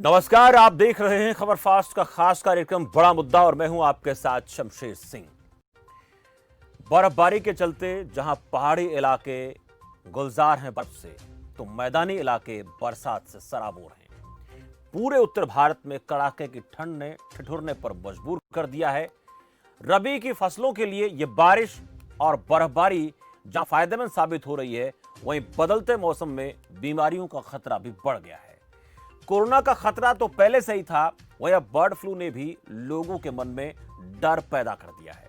नमस्कार, आप देख रहे हैं खबर फास्ट का खास कार्यक्रम बड़ा मुद्दा और मैं हूं आपके साथ शमशेर सिंह। बर्फबारी के चलते जहां पहाड़ी इलाके गुलजार हैं बर्फ से, तो मैदानी इलाके बरसात से सराबोर हैं। पूरे उत्तर भारत में कड़ाके की ठंड ने ठिठुरने पर मजबूर कर दिया है। रबी की फसलों के लिए यह बारिश और बर्फबारी जहां फायदेमंद साबित हो रही है, वहीं बदलते मौसम में बीमारियों का खतरा भी बढ़ गया है। कोरोना का खतरा तो पहले से ही था, वहीं अब बर्ड फ्लू ने भी लोगों के मन में डर पैदा कर दिया है।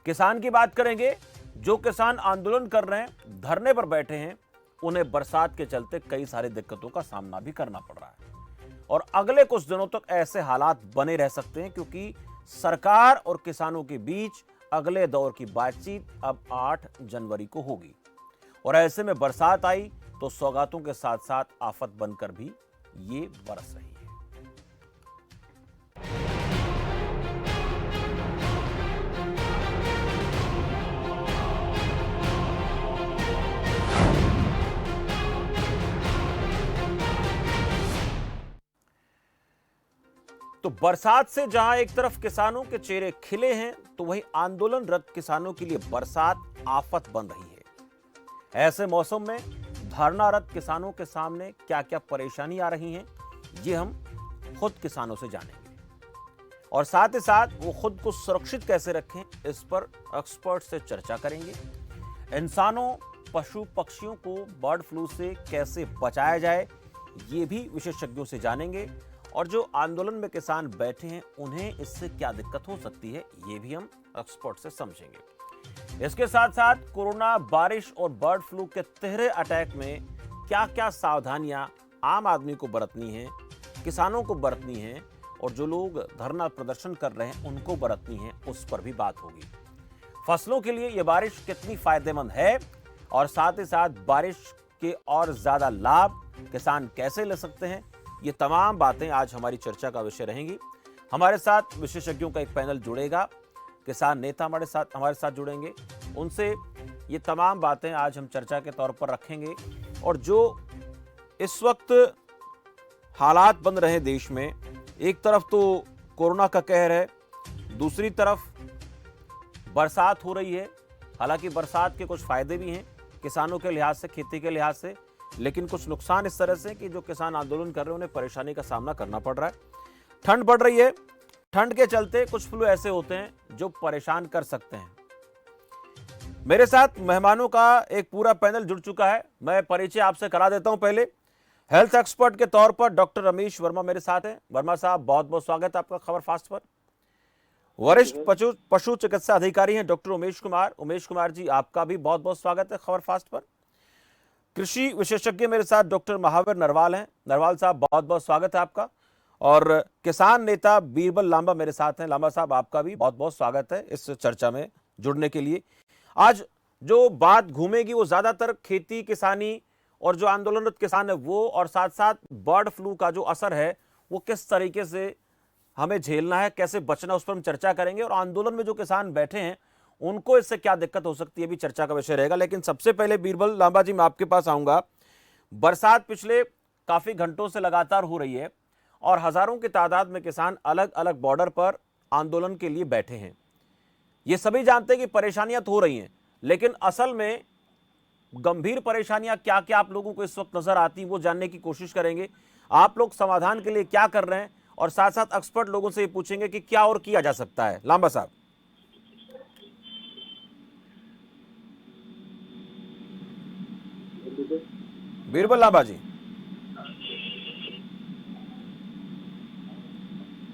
किसान की बात करेंगे। जो किसान आंदोलन कर रहे हैं, धरने पर बैठे हैं, उन्हें बरसात के चलते कई सारी दिक्कतों का सामना भी करना पड़ रहा है और अगले कुछ दिनों तक ऐसे हालात बने रह सकते हैं, क्योंकि सरकार और किसानों के बीच अगले दौर की बातचीत अब 8 जनवरी को होगी और ऐसे में बरसात आई तो सौगातों के साथ साथ आफत बनकर भी ये बरस रही है। तो बरसात से जहां एक तरफ किसानों के चेहरे खिले हैं, तो वहीं आंदोलनरत किसानों के लिए बरसात आफत बन रही है। ऐसे मौसम में धरनारत किसानों के सामने क्या क्या परेशानी आ रही हैं, ये हम खुद किसानों से जानेंगे और साथ ही साथ वो खुद को सुरक्षित कैसे रखें, इस पर एक्सपर्ट से चर्चा करेंगे। इंसानों, पशु पक्षियों को बर्ड फ्लू से कैसे बचाया जाए, ये भी विशेषज्ञों से जानेंगे और जो आंदोलन में किसान बैठे हैं, उन्हें इससे क्या दिक्कत हो सकती है, ये भी हम एक्सपर्ट से समझेंगे। इसके साथ साथ कोरोना, बारिश और बर्ड फ्लू के तिहरे अटैक में क्या क्या सावधानियां आम आदमी को बरतनी है, किसानों को बरतनी है और जो लोग धरना प्रदर्शन कर रहे हैं उनको बरतनी है, उस पर भी बात होगी। फसलों के लिए यह बारिश कितनी फायदेमंद है और साथ ही साथ बारिश के और ज्यादा लाभ किसान कैसे ले सकते हैं, ये तमाम बातें आज हमारी चर्चा का विषय रहेंगी। हमारे साथ विशेषज्ञों का एक पैनल जुड़ेगा, किसान नेता हमारे साथ जुड़ेंगे, उनसे ये तमाम बातें आज हम चर्चा के तौर पर रखेंगे। और जो इस वक्त हालात बन रहे देश में, एक तरफ तो कोरोना का कहर है, दूसरी तरफ बरसात हो रही है। हालांकि बरसात के कुछ फायदे भी हैं किसानों के लिहाज से, खेती के लिहाज से, लेकिन कुछ नुकसान इस तरह से कि जो किसान आंदोलन कर रहे हैं उन्हें परेशानी का सामना करना पड़ रहा है। ठंड बढ़ रही है, ठंड के चलते कुछ फ्लू ऐसे होते हैं जो परेशान कर सकते हैं। मेरे साथ मेहमानों का एक पूरा पैनल जुड़ चुका है, मैं परिचय आपसे करा देता हूं। पहले हेल्थ एक्सपर्ट के तौर पर डॉक्टर रमेश वर्मा मेरे साथ हैं। वर्मा साहब, बहुत बहुत स्वागत है आपका खबर फास्ट पर। वरिष्ठ पशु चिकित्सा अधिकारी हैं डॉक्टर उमेश कुमार। उमेश कुमार जी, आपका भी बहुत बहुत स्वागत है खबर फास्ट पर। कृषि विशेषज्ञ मेरे साथ डॉक्टर महावीर नरवाल हैं। नरवाल साहब, बहुत बहुत स्वागत है आपका। और किसान नेता बीरबल लांबा मेरे साथ हैं। लांबा साहब, आपका भी बहुत बहुत स्वागत है इस चर्चा में जुड़ने के लिए। आज जो बात घूमेगी वो ज्यादातर खेती किसानी और जो आंदोलनरत किसान है वो, और साथ साथ बर्ड फ्लू का जो असर है वो किस तरीके से हमें झेलना है, कैसे बचना, उस पर हम चर्चा करेंगे। और आंदोलन में जो किसान बैठे हैं उनको इससे क्या दिक्कत हो सकती है, भी चर्चा का विषय रहेगा। लेकिन सबसे पहले बीरबल लांबा जी, मैं आपके पास आऊंगा। बरसात पिछले काफी घंटों से लगातार हो रही है और हजारों की तादाद में किसान अलग अलग बॉर्डर पर आंदोलन के लिए बैठे हैं। ये सभी जानते हैं कि परेशानियां तो हो रही हैं, लेकिन असल में गंभीर परेशानियां क्या क्या आप लोगों को इस वक्त नजर आती हैं, वो जानने की कोशिश करेंगे। आप लोग समाधान के लिए क्या कर रहे हैं और साथ साथ एक्सपर्ट लोगों से ये पूछेंगे कि क्या और किया जा सकता है। लांबा साहब। बीरबल लांबा जी,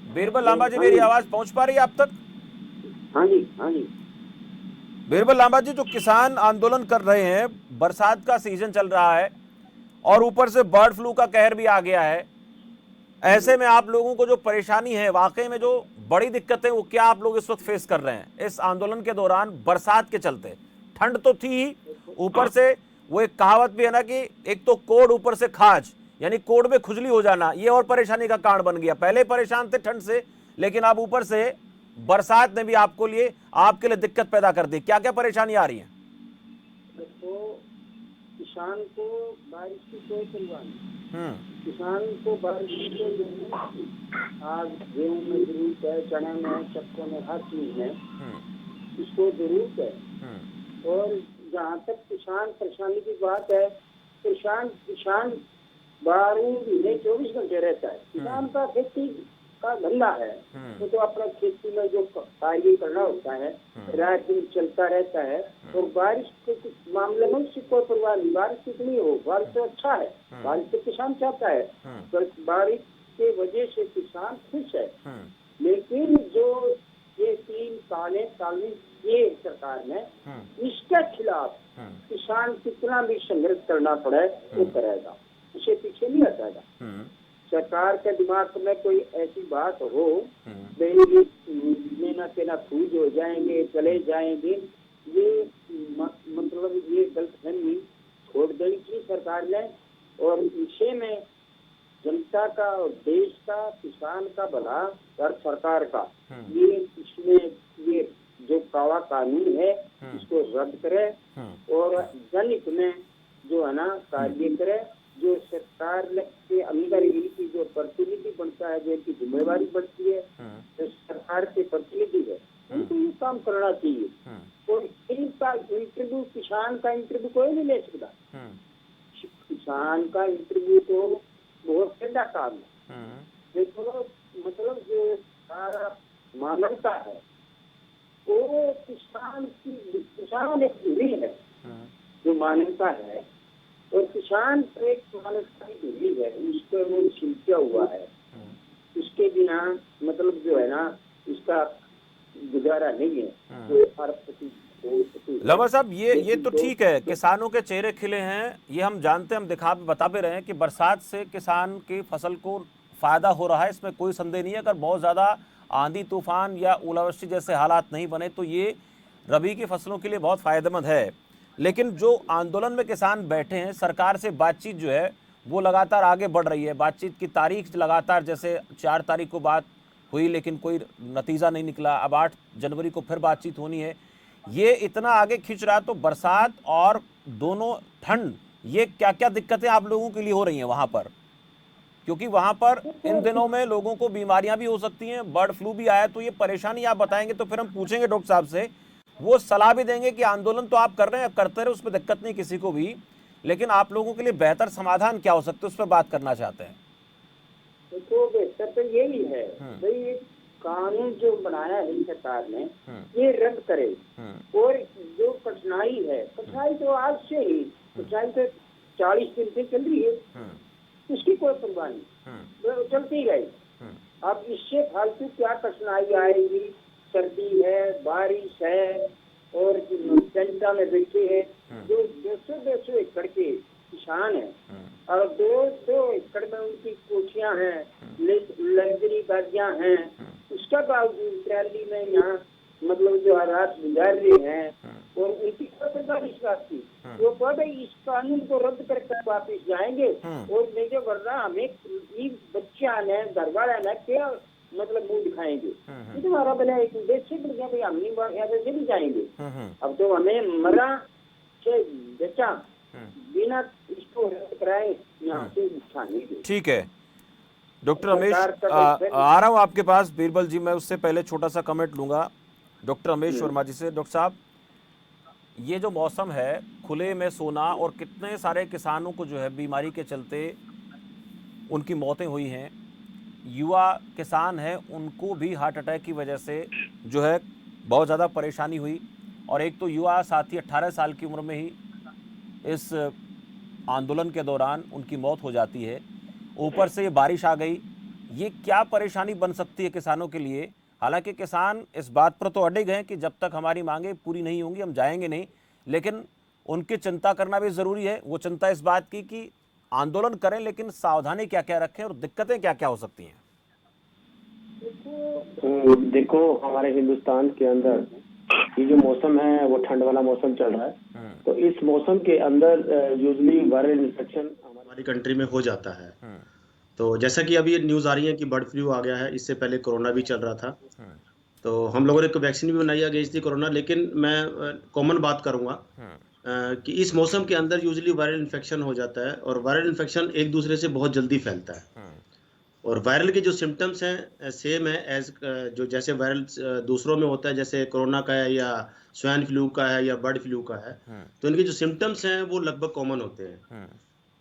बीरबल लांबा जी, मेरी आवाज पहुंच पा रही है आप तक? हाँ जी, हाँ जी। बीरबल लांबा जी, जो किसान आंदोलन कर रहे हैं, बरसात का सीजन चल रहा है और ऊपर से बर्ड फ्लू का कहर भी आ गया है, ऐसे में आप लोगों को जो परेशानी है, वाकई में जो बड़ी दिक्कतें, वो क्या आप लोग इस वक्त फेस कर रहे हैं इस आंदोलन के दौरान बरसात के चलते? ठंड तो थी ही, ऊपर से वो एक कहावत भी है ना कि एक तो कोड़ ऊपर से खाज, यानी कोड़ में खुजली हो जाना, ये और परेशानी का कारण बन गया। पहले परेशान थे ठंड से, लेकिन अब ऊपर से बरसात ने भी आपके लिए दिक्कत पैदा कर दी। क्या क्या परेशानी आ रही है? तो किसान को बारिश की कोई परवाह नहीं। हम्म किसान को बारिश की कोई जरूरत नहीं। आज गेहूं में जरूरत है, चने में है, चक्कों में, हर चीज में हम्म इसको जरूरत है। हम्म और जहाँ तक किसान परेशानी की बात है, किसान 12 महीने 24 घंटे रहता है। किसान का खेती का धंधा है, वो तो अपना खेती में जो कार्य करना होता है, रात दिन चलता रहता है। और बारिश के मामले में उसकी कोई परवाह नहीं, बारिश कितनी हो, बारिश तो अच्छा है, बारिश तो किसान चाहता है। बारिश के वजह से किसान खुश है। लेकिन जो ये 3 कानून ये सरकार ने, इसके खिलाफ किसान कितना भी संघर्ष करना पड़े वो करेगा, उसे पीछे नहीं हटाएगा। सरकार के दिमाग में कोई ऐसी बात हो, लेना तेना फूज हो जाएंगे, चले जाएंगे, ये मतलब ये गलतफहमी छोड़ देनी चाहिए सरकार ने। और इसे में जनता का और देश का, किसान का भला और सरकार का, ये इसमें ये जो काला कानून है इसको रद्द करे और जनहित में जो है ना कार्य करे। जो सरकार के अंदर इनकी जो प्रतिनिधि बनता है, जो इनकी जिम्मेवारी बनती है, जो सरकार के प्रतिनिधि है, उनको ये काम करना चाहिए। और इनका इंटरव्यू, किसान का इंटरव्यू कोई नहीं ले सकता। किसान का इंटरव्यू तो बहुत ठंडा काम है। देखो मतलब जो सारा मानवता है वो किसान एक धुरी है, जो मानवता है। और किसान एक मानवता की धुरी है, उसको वो छिलका हुआ है, उसके बिना मतलब जो है ना इसका गुजारा नहीं है। तो लवर साहब, ये तो ठीक है, किसानों के चेहरे खिले हैं, ये हम जानते हैं, हम बता भी रहे हैं कि बरसात से किसान की फसल को फायदा हो रहा है, इसमें कोई संदेह नहीं है। अगर बहुत ज़्यादा आंधी तूफान या ओलावृष्टि जैसे हालात नहीं बने तो ये रबी की फसलों के लिए बहुत फायदेमंद है। लेकिन जो आंदोलन में किसान बैठे हैं, सरकार से बातचीत जो है वो लगातार आगे बढ़ रही है। बातचीत की तारीख लगातार, जैसे 4 तारीख को बात हुई लेकिन कोई नतीजा नहीं निकला, अब 8 जनवरी को फिर बातचीत होनी है। ये इतना आगे खींच रहा, तो बरसात और दोनों ठंड, ये क्या क्या दिक्कतें आप लोगों के लिए हो रही हैं वहां पर? क्योंकि वहां पर इन दिनों में लोगों को बीमारियां भी हो सकती हैं, बर्ड फ्लू भी आया, तो ये परेशानी आप बताएंगे तो फिर हम पूछेंगे डॉक्टर साहब से, वो सलाह भी देंगे कि आंदोलन तो आप कर रहे हैं, करते रहे, उसमें दिक्कत नहीं किसी को भी, लेकिन आप लोगों के लिए बेहतर समाधान क्या हो सकते हैं उस पर बात करना चाहते हैं। तो बेहतर तो यही है भाई, कानून जो बनाया है सरकार ने ये रद्द करे। और जो कठिनाई है, कठिनाई तो आज से ही, कठिनाई तो 40 दिन से चल रही है, उसकी कोई परवाह नहीं, तो चलती रही। अब इससे फालतू क्या कठिनाई आएगी? सर्दी है, बारिश है, और जनता में बैठे हैं जो 200 एकड़ के किसान है, और 200 एकड़ में उनकी कोठियां हैं, लग्जरी गाड़ियां हैं, उसका बावजूद रैली में यहाँ मतलब जो रात गुजार रहे हैं, और उनकी सरकार इस बात की वो कहते इस कानून को रद्द करके वापिस जाएंगे। और नहीं तो वरना हमें बच्चा ने, घर वाला ने क्या मतलब मुंह दिखाएंगे, ये तो हमारा बना एक देश से बढ़ गया भाई, हम नहीं चली जाएंगे। अब तो हमें मरा से बच्चा बिना इसको रद्द कराए यहाँ से उठाने। ठीक है डॉक्टर रमेश, आ रहा हूँ आपके पास बीरबल जी, मैं उससे पहले छोटा सा कमेंट लूंगा डॉक्टर रमेश वर्मा जी से। डॉक्टर साहब, ये जो मौसम है, खुले में सोना, और कितने सारे किसानों को जो है बीमारी के चलते उनकी मौतें हुई हैं, युवा किसान हैं उनको भी हार्ट अटैक की वजह से जो है बहुत ज़्यादा परेशानी हुई, और एक तो युवा साथी 18 साल की उम्र में ही इस आंदोलन के दौरान उनकी मौत हो जाती है, ऊपर से ये बारिश आ गई, ये क्या परेशानी बन सकती है किसानों के लिए? हालांकि किसान इस बात पर तो अड़े गए कि जब तक हमारी मांगे पूरी नहीं होंगी हम जाएंगे नहीं, लेकिन उनकी चिंता करना भी ज़रूरी है। वो चिंता इस बात की कि आंदोलन करें लेकिन सावधानी क्या क्या रखें और दिक्कतें क्या क्या हो सकती हैं। देखो हमारे हिंदुस्तान के अंदर ये जो मौसम है वो ठंड वाला मौसम चल रहा है, तो इस मौसम के अंदर यूजली वायरल इन्फेक्शन हमारी कंट्री में हो जाता है। तो जैसा कि अभी न्यूज आ रही है कि बर्ड फ्लू आ गया है, इससे पहले कोरोना भी चल रहा था, तो हम लोगों ने एक वैक्सीन भी बनाई गई थी कोरोना। लेकिन मैं कॉमन बात करूंगा कि इस मौसम के अंदर यूजुअली वायरल इन्फेक्शन हो जाता है और वायरल इन्फेक्शन एक दूसरे से बहुत जल्दी फैलता है। और वायरल के जो सिम्टम्स हैं सेम है एज जो जैसे वायरल दूसरों में होता है, जैसे कोरोना का है या स्वाइन फ्लू का है या बर्ड फ्लू का है, तो इनके जो सिम्टम्स हैं वो लगभग कॉमन होते हैं।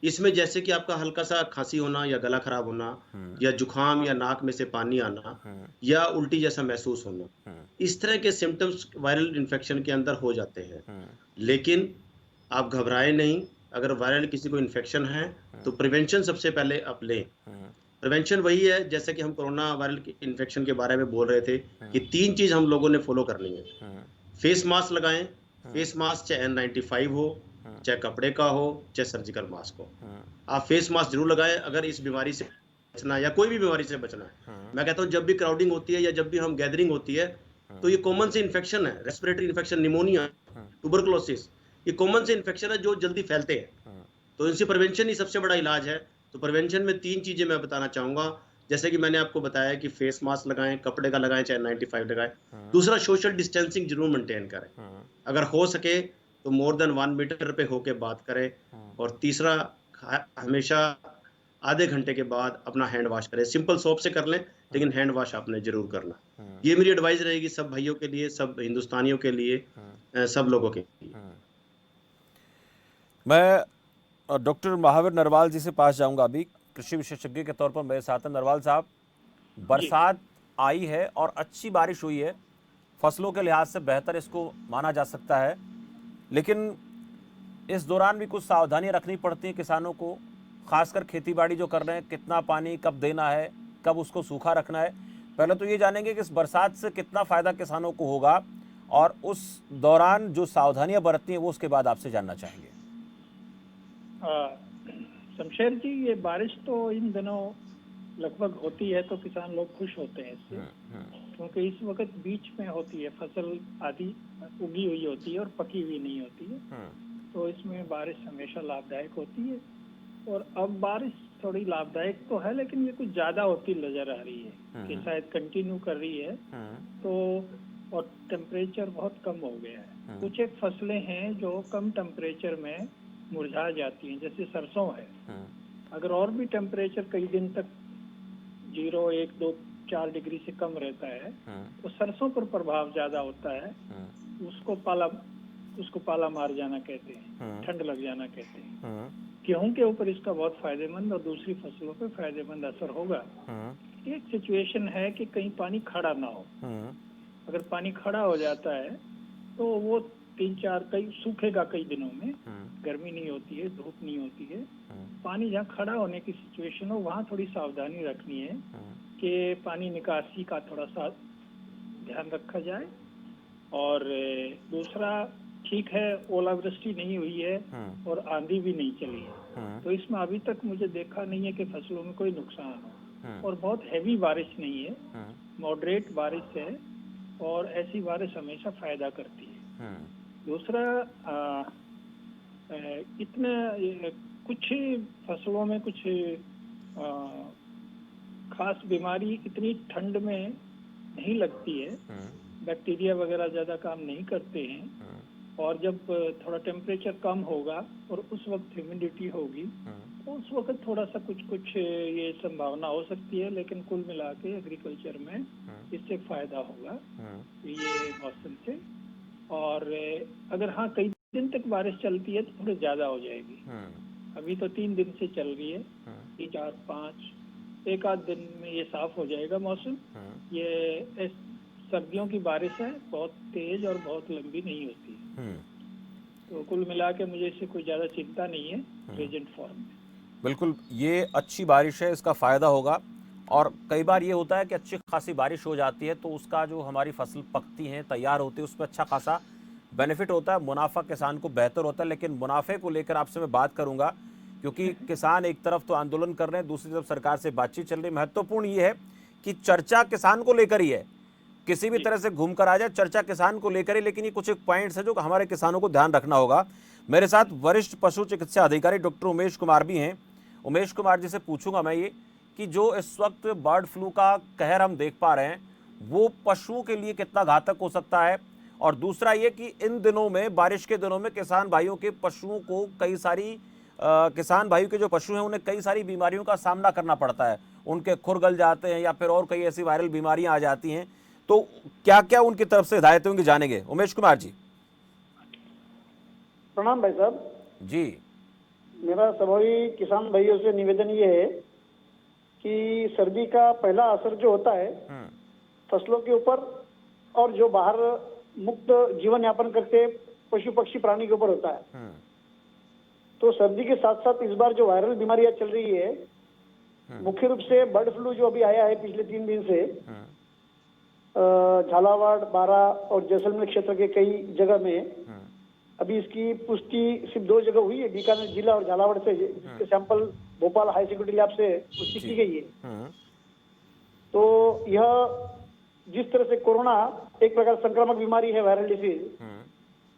इसमें जैसे कि आपका हल्का सा खांसी होना या गला खराब होना या जुकाम या नाक में से पानी आना या उल्टी जैसा महसूस होना, इस तरह के सिम्टम्स वायरल इन्फेक्शन के अंदर हो जाते हैं। लेकिन आप घबराएं नहीं, अगर वायरल किसी को इन्फेक्शन है तो प्रिवेंशन सबसे पहले आप लें। प्रिवेंशन वही है, जैसे कि हम कोरोना वायरल इन्फेक्शन के बारे में बोल रहे थे कि 3 चीज हम लोगों ने फॉलो करनी है। फेस मास्क लगाएं, फेस मास्क चाहे N95 हो, चाहे कपड़े का हो, चाहे सर्जिकल मास्क हो, आप फेस मास्क जरूर लगाएं अगर इस बीमारी से बचना है या कोई भी बीमारी से बचना है। मैं कहता हूँ जब भी क्राउडिंग होती है या जब भी हम गैदरिंग होती है तो ये कॉमन से इन्फेक्शन है, रेस्पिरेटरी इन्फेक्शन, निमोनिया, ट्यूबरकुलोसिस, ये कॉमन से इन्फेक्शन है जो जल्दी फैलते हैं। तो इनसे प्रिवेंशन ही सबसे बड़ा इलाज है। तो प्रिवेंशन में 3 चीजें मैं बताना चाहूंगा, जैसे कि मैंने आपको बताया कि फेस मास्क लगाएं, कपड़े का लगाएं, चाहे 95 लगाएं। दूसरा, सोशल डिस्टेंसिंग जरूर मेंटेन करें, अगर हो सके तो मोर देन 1 मीटर पे होके बात करें। और तीसरा, हमेशा आधे घंटे के बाद अपना हैंड वॉश करें, सिंपल सोप से कर लें लेकिन हैंड वॉश आपने जरूर करना। ये मेरी एडवाइस रहेगी सब भाइयों के लिए, सब हिंदुस्तानियों के लिए, सब लोगों के लिए। मैं डॉक्टर महावीर नरवाल जी से पास जाऊंगा अभी, कृषि विशेषज्ञ के तौर पर मेरे साथ हैं। नरवाल साहब, बरसात आई है और अच्छी बारिश हुई है, फसलों के लिहाज से बेहतर इसको माना जा सकता है, लेकिन इस दौरान भी कुछ सावधानियां रखनी पड़ती हैं किसानों को, खासकर खेतीबाड़ी जो कर रहे हैं, कितना पानी कब देना है, कब उसको सूखा रखना है। पहले तो ये जानेंगे कि इस बरसात से कितना फ़ायदा किसानों को होगा और उस दौरान जो सावधानियां बरतनी है वो उसके बाद आपसे जानना चाहेंगे। शमशेर जी, ये बारिश तो इन दिनों लगभग होती है तो किसान लोग खुश होते हैं इससे, क्योंकि इस वक्त बीच में होती है, फसल आधी उगी हुई होती है और पकी हुई नहीं होती है, तो इसमें बारिश हमेशा लाभदायक होती है। और अब बारिश थोड़ी लाभदायक तो है लेकिन ये कुछ ज्यादा होती नजर आ रही है कि शायद कंटिन्यू कर रही है, तो और टेम्परेचर बहुत कम हो गया है। कुछ एक फसलें हैं जो कम टेम्परेचर में मुरझा जाती हैं, जैसे सरसों है। अगर और भी टेम्परेचर कई दिन तक 0, 1, 2, 4 डिग्री से कम रहता है तो सरसों पर प्रभाव ज्यादा होता है, उसको पाला मार जाना कहते हैं, ठंड लग जाना कहते हैं। गेहूं के ऊपर इसका बहुत फायदेमंद और दूसरी फसलों पे फायदेमंद असर होगा। एक सिचुएशन है कि कहीं पानी खड़ा ना हो, अगर पानी खड़ा हो जाता है तो वो 3-4 कई सूखेगा, कई दिनों में गर्मी नहीं होती है, धूप नहीं होती है। पानी जहाँ खड़ा होने की सिचुएशन हो वहाँ थोड़ी सावधानी रखनी है कि पानी निकासी का थोड़ा सा ध्यान रखा जाए। और दूसरा, ठीक है ओलावृष्टि नहीं हुई है और आंधी भी नहीं चली है, तो इसमें अभी तक मुझे देखा नहीं है कि फसलों में कोई नुकसान हो। और बहुत हैवी बारिश नहीं है, मॉडरेट बारिश है और ऐसी बारिश हमेशा फायदा करती है। दूसरा, इतने कुछ फसलों में कुछ खास बीमारी इतनी ठंड में नहीं लगती है, बैक्टीरिया वगैरह ज्यादा काम नहीं करते हैं। और जब थोड़ा टेम्परेचर कम होगा और उस वक्त ह्यूमिडिटी होगी तो उस वक्त थोड़ा सा कुछ ये संभावना हो सकती है, लेकिन कुल मिला के एग्रीकल्चर में इससे फायदा होगा ये मौसम से। और अगर हाँ कई दिन तक बारिश चलती है तो थोड़ी ज्यादा हो जाएगी। अभी तो 3 दिन से चल रही है, 3, 4, 5, 1 आध दिन में ये साफ हो जाएगा मौसम। ये सर्दियों की बारिश है, बहुत तेज और बहुत लंबी नहीं होती है, तो कुल मिला के मुझे इससे कोई ज्यादा चिंता नहीं है प्रेजेंट फॉर्म में। बिल्कुल, ये अच्छी बारिश है, इसका फ़ायदा होगा। और कई बार ये होता है कि अच्छी खासी बारिश हो जाती है तो उसका जो हमारी फसल पकती है, तैयार होती है, उस पर अच्छा खासा बेनिफिट होता है, मुनाफा किसान को बेहतर होता है। लेकिन मुनाफे को लेकर आपसे मैं बात करूंगा, क्योंकि किसान एक तरफ तो आंदोलन कर रहे हैं, दूसरी तरफ सरकार से बातचीत चल रही है। महत्वपूर्ण ये है कि चर्चा किसान को लेकर ही है, किसी भी तरह से घूमकर आ जाए, चर्चा किसान को लेकर ही। लेकिन ये कुछ एक पॉइंट्स है जो हमारे किसानों को ध्यान रखना होगा। मेरे साथ वरिष्ठ पशु चिकित्सा अधिकारी डॉक्टर उमेश कुमार भी हैं। उमेश कुमार जी से पूछूंगा मैं ये कि जो इस वक्त बर्ड फ्लू का कहर हम देख पा रहे हैं वो पशुओं के लिए कितना घातक हो सकता है और दूसरा ये कि इन दिनों में, बारिश के दिनों में किसान भाइयों के पशुओं को कई सारी किसान भाइयों के जो पशु हैं उन्हें कई सारी बीमारियों का सामना करना पड़ता है। उनके खुर गल जाते हैं या फिर और कई ऐसी वायरल बीमारियां आ जाती हैं। तो क्या क्या उनकी तरफ से हिदायतें होंगी, जानेंगे। उमेश कुमार जी। प्रणाम भाई साहब जी। मेरा सभी किसान भाइयों से निवेदन ये है कि सर्दी का पहला असर जो होता है फसलों के ऊपर और जो बाहर मुक्त जीवन यापन करते पशु पक्षी प्राणी के ऊपर होता है। तो सर्दी के साथ साथ इस बार जो वायरल बीमारियां चल रही है, मुख्य रूप से बर्ड फ्लू जो अभी आया है पिछले 3 दिन से, झालावाड़, बारा और जैसलमेर क्षेत्र के कई जगह में अभी इसकी पुष्टि सिर्फ 2 जगह हुई है, बीकानेर जिला और झालावाड़ से, जिसके sample Bhopal high security lab से पुष्टि की गई है। तो यह जिस तरह से कोरोना एक प्रकार संक्रामक बीमारी है, वायरल डिसीज,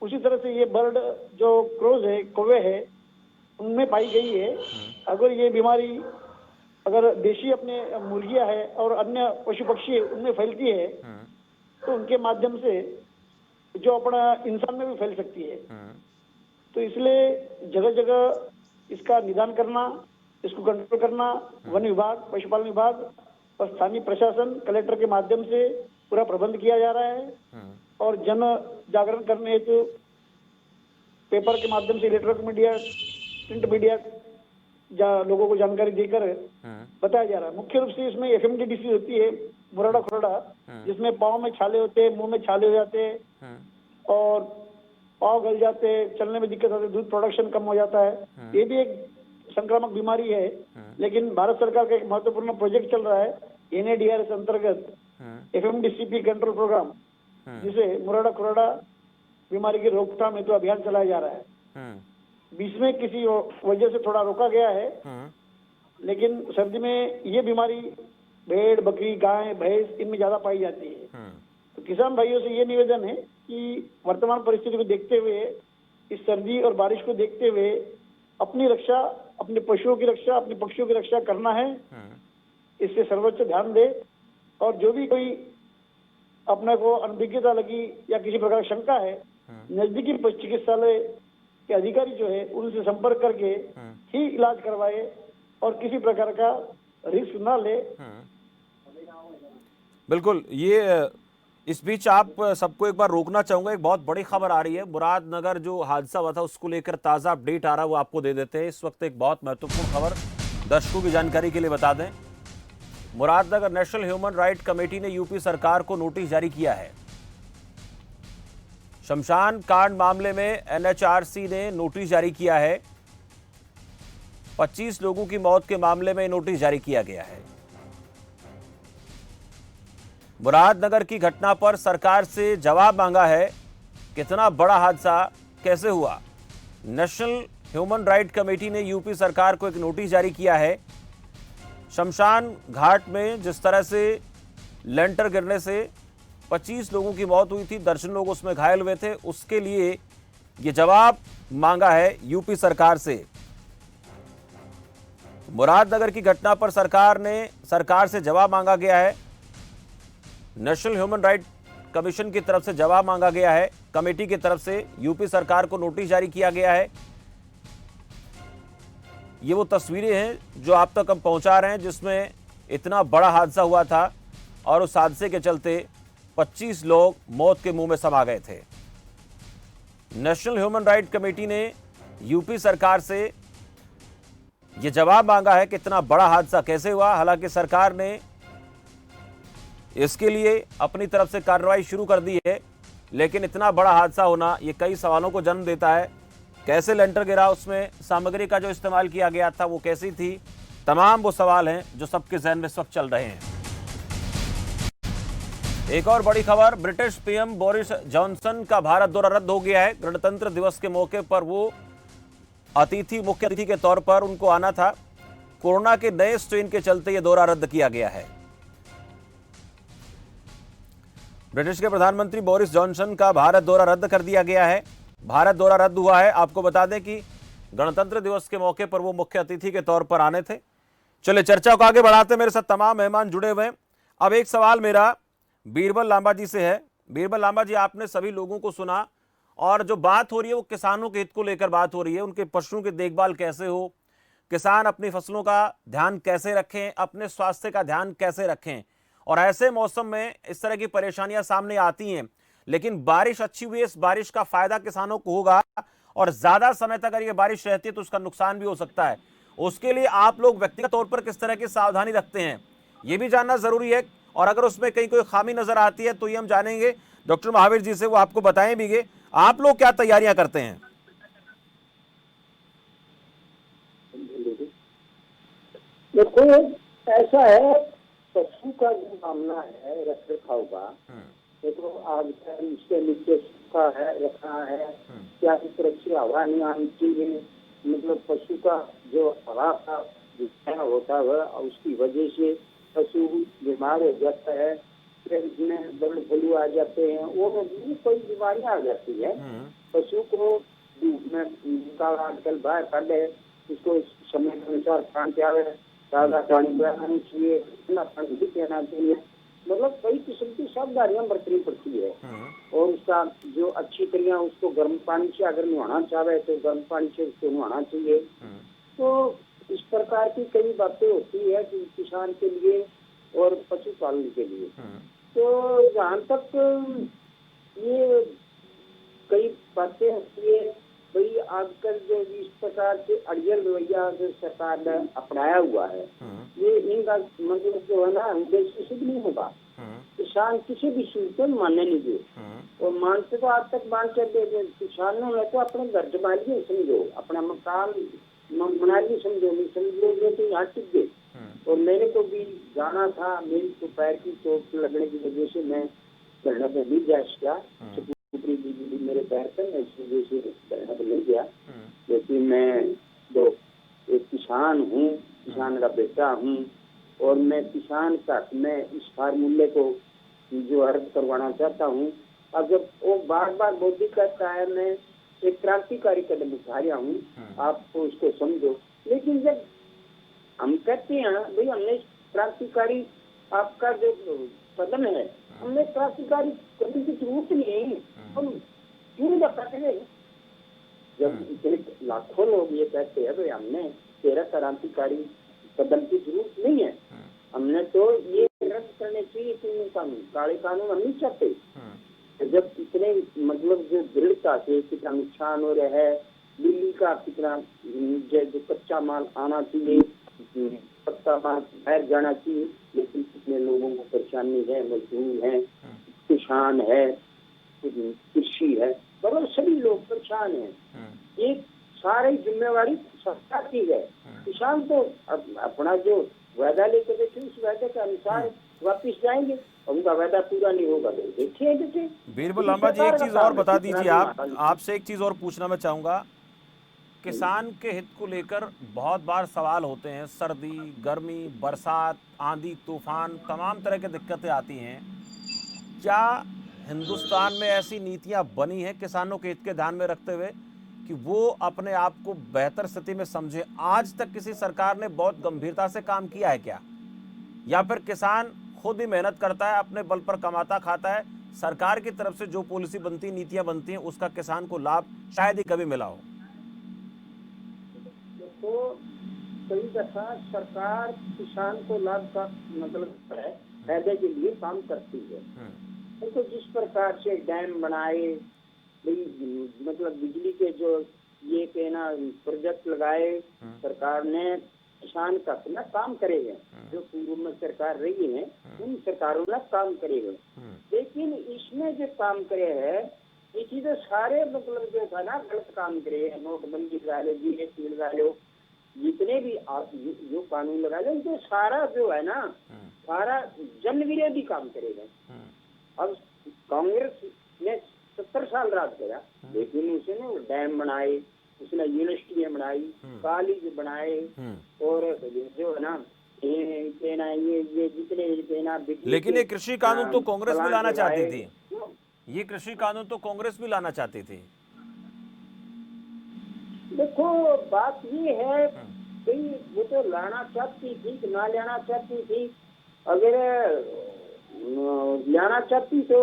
उसी तरह से ये बर्ड जो क्रोज है, कौवे है, उनमें पाई गई है। अगर ये बीमारी अगर देशी अपने मुर्गियां है और अन्य पशु पक्षी है उनमें फैलती है तो उनके माध्यम से जो अपना इंसान में भी फैल सकती है। तो इसलिए जगह जगह इसका निदान करना, इसको कंट्रोल करना, वन विभाग, पशुपालन विभाग और स्थानीय प्रशासन, कलेक्टर के माध्यम से पूरा प्रबंध किया जा रहा है। और जन जागरण करने हेतु पेपर के माध्यम से, इलेक्ट्रॉनिक मीडिया, प्रिंट मीडिया लोगों को जानकारी देकर बताया जा रहा है। मुख्य रूप से इसमें एफएमडी डिसीज होती है, मुराड़ा खुराड़ा, जिसमें पाँव में छाले होते हैं, मुंह में छाले हो जाते हैं और पाँव गल जाते हैं, चलने में दिक्कत आती है, दूध प्रोडक्शन कम हो जाता है। ये भी एक संक्रामक बीमारी है। लेकिन भारत सरकार का एक महत्वपूर्ण प्रोजेक्ट चल रहा है NADRS अंतर्गत FMDCP कंट्रोल प्रोग्राम, जिसे मुराड़ा खुराड़ा बीमारी की रोकथाम हेतु अभियान चलाया जा रहा है। बीच में किसी वजह से थोड़ा रोका गया है, लेकिन सर्दी में ये बीमारी भेड़, बकरी, गाय, भैंस इनमें ज्यादा पाई जाती है। तो किसान भाइयों से ये निवेदन है कि वर्तमान परिस्थिति को देखते हुए, इस सर्दी और बारिश को देखते हुए अपनी रक्षा, अपने पशुओं की रक्षा, अपने पक्षियों की रक्षा करना है। इससे सर्वोच्च ध्यान दे और जो भी कोई अपने को अनभिज्ञता लगी या किसी प्रकार शंका है, नजदीकी पशु चिकित्सालय के अधिकारी जो है उनसे संपर्क करके ही इलाज करवाए और किसी प्रकार का रिस्क ना ले। बिल्कुल। ये इस बीच आप सबको एक बार रोकना चाहूंगा, एक बहुत बड़ी खबर आ रही है। मुरादनगर जो हादसा हुआ था उसको लेकर ताज़ा अपडेट आ रहा है, वो आपको दे देते हैं। इस वक्त एक बहुत महत्वपूर्ण खबर दर्शकों की जानकारी के लिए बता दें। Muradnagar national human right committee ने यूपी सरकार को नोटिस जारी किया है। शमशान कांड मामले में NHRC ने नोटिस जारी किया है। 25 लोगों की मौत के मामले में नोटिस जारी किया गया है। मुरादनगर की घटना पर सरकार से जवाब मांगा है। कितना बड़ा हादसा कैसे हुआ? नेशनल ह्यूमन राइट कमेटी ने यूपी सरकार को एक नोटिस जारी किया है। शमशान घाट में जिस तरह से लेंटर गिरने से 25 लोगों की मौत हुई थी, दर्जन लोग उसमें घायल हुए थे, उसके लिए ये जवाब मांगा है यूपी सरकार से। मुरादनगर की घटना पर सरकार से जवाब मांगा गया है। नेशनल ह्यूमन राइट कमीशन की तरफ से जवाब मांगा गया है। कमेटी की तरफ से यूपी सरकार को नोटिस जारी किया गया है। ये वो तस्वीरें हैं जो आप तक हम पहुंचा रहे हैं, जिसमें इतना बड़ा हादसा हुआ था और उस हादसे के चलते 25 लोग मौत के मुंह में समा गए थे। नेशनल ह्यूमन राइट कमेटी ने यूपी सरकार से यह जवाब मांगा है कि इतना बड़ा हादसा कैसे हुआ। हालांकि सरकार ने इसके लिए अपनी तरफ से कार्रवाई शुरू कर दी है, लेकिन इतना बड़ा हादसा होना ये कई सवालों को जन्म देता है। कैसे लेंटर गिरा, उसमें सामग्री का जो इस्तेमाल किया गया था वो कैसी थी, तमाम वो सवाल हैं जो सबके जहन में इस वक्त चल रहे हैं। एक और बड़ी खबर, ब्रिटिश पीएम बोरिस जॉनसन का भारत दौरा रद्द हो गया है। गणतंत्र दिवस के मौके पर वो मुख्य अतिथि के तौर पर उनको आना था। कोरोना के नए स्ट्रेन के चलते यह दौरा रद्द किया गया है। ब्रिटिश के प्रधानमंत्री बोरिस जॉनसन का भारत दौरा रद्द कर दिया गया है। भारत दौरा रद्द हुआ है। आपको बता दें कि गणतंत्र दिवस के मौके पर वो मुख्य अतिथि के तौर पर आने थे। चलिए चर्चा को आगे बढ़ाते हैं। मेरे साथ तमाम मेहमान जुड़े हुए हैं। अब एक सवाल मेरा बीरबल लांबा जी से है। बीरबल लांबा जी, आपने सभी लोगों को सुना और जो बात हो रही है वो किसानों के हित को लेकर बात हो रही है। उनके पशुओं की देखभाल कैसे हो, किसान अपनी फसलों का ध्यान कैसे रखें, अपने स्वास्थ्य का ध्यान कैसे रखें। और ऐसे मौसम में इस तरह की परेशानियां सामने आती हैं, लेकिन बारिश अच्छी हुई है, इस बारिश का फायदा किसानों को होगा और ज्यादा समय तक अगर ये बारिश रहती है तो उसका नुकसान भी हो सकता है। उसके लिए आप लोग व्यक्तिगत तौर पर किस तरह की सावधानी रखते हैं, ये भी जानना जरूरी है। और अगर उसमें कहीं कोई खामी नजर आती है तो ये हम जानेंगे डॉक्टर महावीर जी से, वो आपको बताएं भी आप लोग क्या तैयारियां करते हैं। देखो, ऐसा है, पशु का जो मामला है रख रखाव का, देखो आजकल इसके नीचे सूखा है, रखना है, क्या इस तरह से हवा नहीं आनी चाहिए, मतलब पशु का जो हवा का विषय होता है उसकी वजह से पशु बीमार हो जाता है, फिर इसमें बर्ड फ्लू आ जाते हैं, वो कोई बीमारियां आ जाती है। पशु को धूप में निकाल आजकल बाहर कर दे, उसको समय के अनुसार पानी पियावे, ताज़ा पानी पिलाना चाहिए, ठंडा पानी भी पीना चाहिए, मतलब कई किस्म की सावधानियां बरतनी पड़ती है। और उसका जो अच्छी तरह उसको गर्म पानी से अगर नहाना चाहे तो गर्म पानी से उसको नहाना चाहिए। तो इस प्रकार की कई बातें होती है कि किसान के लिए और पशुपालन के लिए। तो जहाँ तक ये कई बातें होती है भाई, आजकल जो इस प्रकार से अड़ियल रवैया जो सरकार ने अपनाया हुआ है, ये इनका मतलब जो है ना उद्देश्य सिद्ध नहीं होगा। किसान किसी भी सूरत में मानने नहीं दे, और मानते तो आज तक मान चलते, किसानों ने तो अपने घर जमा लिए समझो, अपना मकान बना लिए समझो, नहीं समझ तो यहाँ टिक गए। और मेरे को भी जाना था, मेरी तो पैर की चोट लगने की वजह से मैं धरना पे नहीं जा सका, मेरे पैर पर, इस वजह से धरना पे नहीं गया। लेकिन मैं तो एक किसान हूँ, किसान का बेटा हूँ, और मैं किसान का मैं इस फार्मूले को जो अर्ज करवाना चाहता हूँ। अब जब वो बार बार मोदी कहता है मैं एक क्रांतिकारी कदम उठा रहा हूँ, आपको उसको समझो, लेकिन जब हम कहते हैं भाई हमने क्रांतिकारी आपका जो कदम है, हमने क्रांतिकारी कदम की जरूरत नहीं है, हम क्यों बताते हैं? जब इतने लाखों लोग ये कहते हैं भाई हमने तेरा क्रांतिकारी कदम की जरूरत नहीं है, हमने तो ये रद्द करने चाहिए तीनों कानून, काले कानून हम नहीं चाहते। जब इतने मतलब जो दृढ़ता से कितना नुकसान हो रहा है, दिल्ली का कितना जो कच्चा माल आना चाहिए, पक्का माल बाहर जाना चाहिए, लेकिन कितने लोगों को परेशानी है, मजदूर है, किसान है, कृषि है, मतलब सभी लोग परेशान हैं। ये सारी जिम्मेवारी सरकार की है। किसान तो अपना जो वादा लेकर बैठे उस वादे के अनुसार वापिस जाएंगे, उनका वादा पूरा नहीं होगा तो देखिए। बीरबल लांबा जी, एक चीज और बता दीजिए, आपसे एक चीज और पूछना मैं चाहूंगा। किसान के हित को लेकर बहुत बार सवाल होते हैं, सर्दी, गर्मी, बरसात, आंधी, तूफान, तमाम तरह की दिक्कतें आती हैं। क्या हिंदुस्तान में ऐसी नीतियां बनी हैं किसानों के हित के ध्यान में रखते हुए कि वो अपने आप को बेहतर स्थिति में समझे? आज तक किसी सरकार ने बहुत गंभीरता से काम किया है क्या, या फिर किसान खुद ही मेहनत करता है, अपने बल पर कमाता खाता है, सरकार की तरफ से जो पॉलिसी बनती, नीतियां बनती हैं, उसका किसान को लाभ शायद ही कभी मिला हो? तो कई दफा सरकार किसान को लाभ का मतलब फायदे के लिए काम करती है। तो जिस प्रकार से डैम बनाए, मतलब बिजली के जो ये कहना प्रोजेक्ट लगाए सरकार ने, किसान का अपना काम करेगा, जो पूर्व में सरकार रही है उन सरकारों ने काम करेगा। लेकिन इसमें जो काम करे है, ये चीजें सारे मतलब जो था ना गलत काम करे है, नोटबंदी लगा लो, जीएसटी लगा लो, जितने भी जो कानून लगा लो, तो सारा जो है ना सारा जन विरोधी काम करेगा। अब कांग्रेस ने 70 साल राज किया, लेकिन उसने डैम बनाए, उसने यूनिवर्सिटियां बनाई, कॉलेज बनाए, और जो है ना ये जितने लेकिन ये कृषि कानून तो कांग्रेस भी लाना चाहती थी, ये कृषि कानून तो कांग्रेस भी लाना चाहती थी। देखो बात ये है कि वो तो लाना चाहती थी कि ना लाना चाहती थी, अगर लाना चाहती तो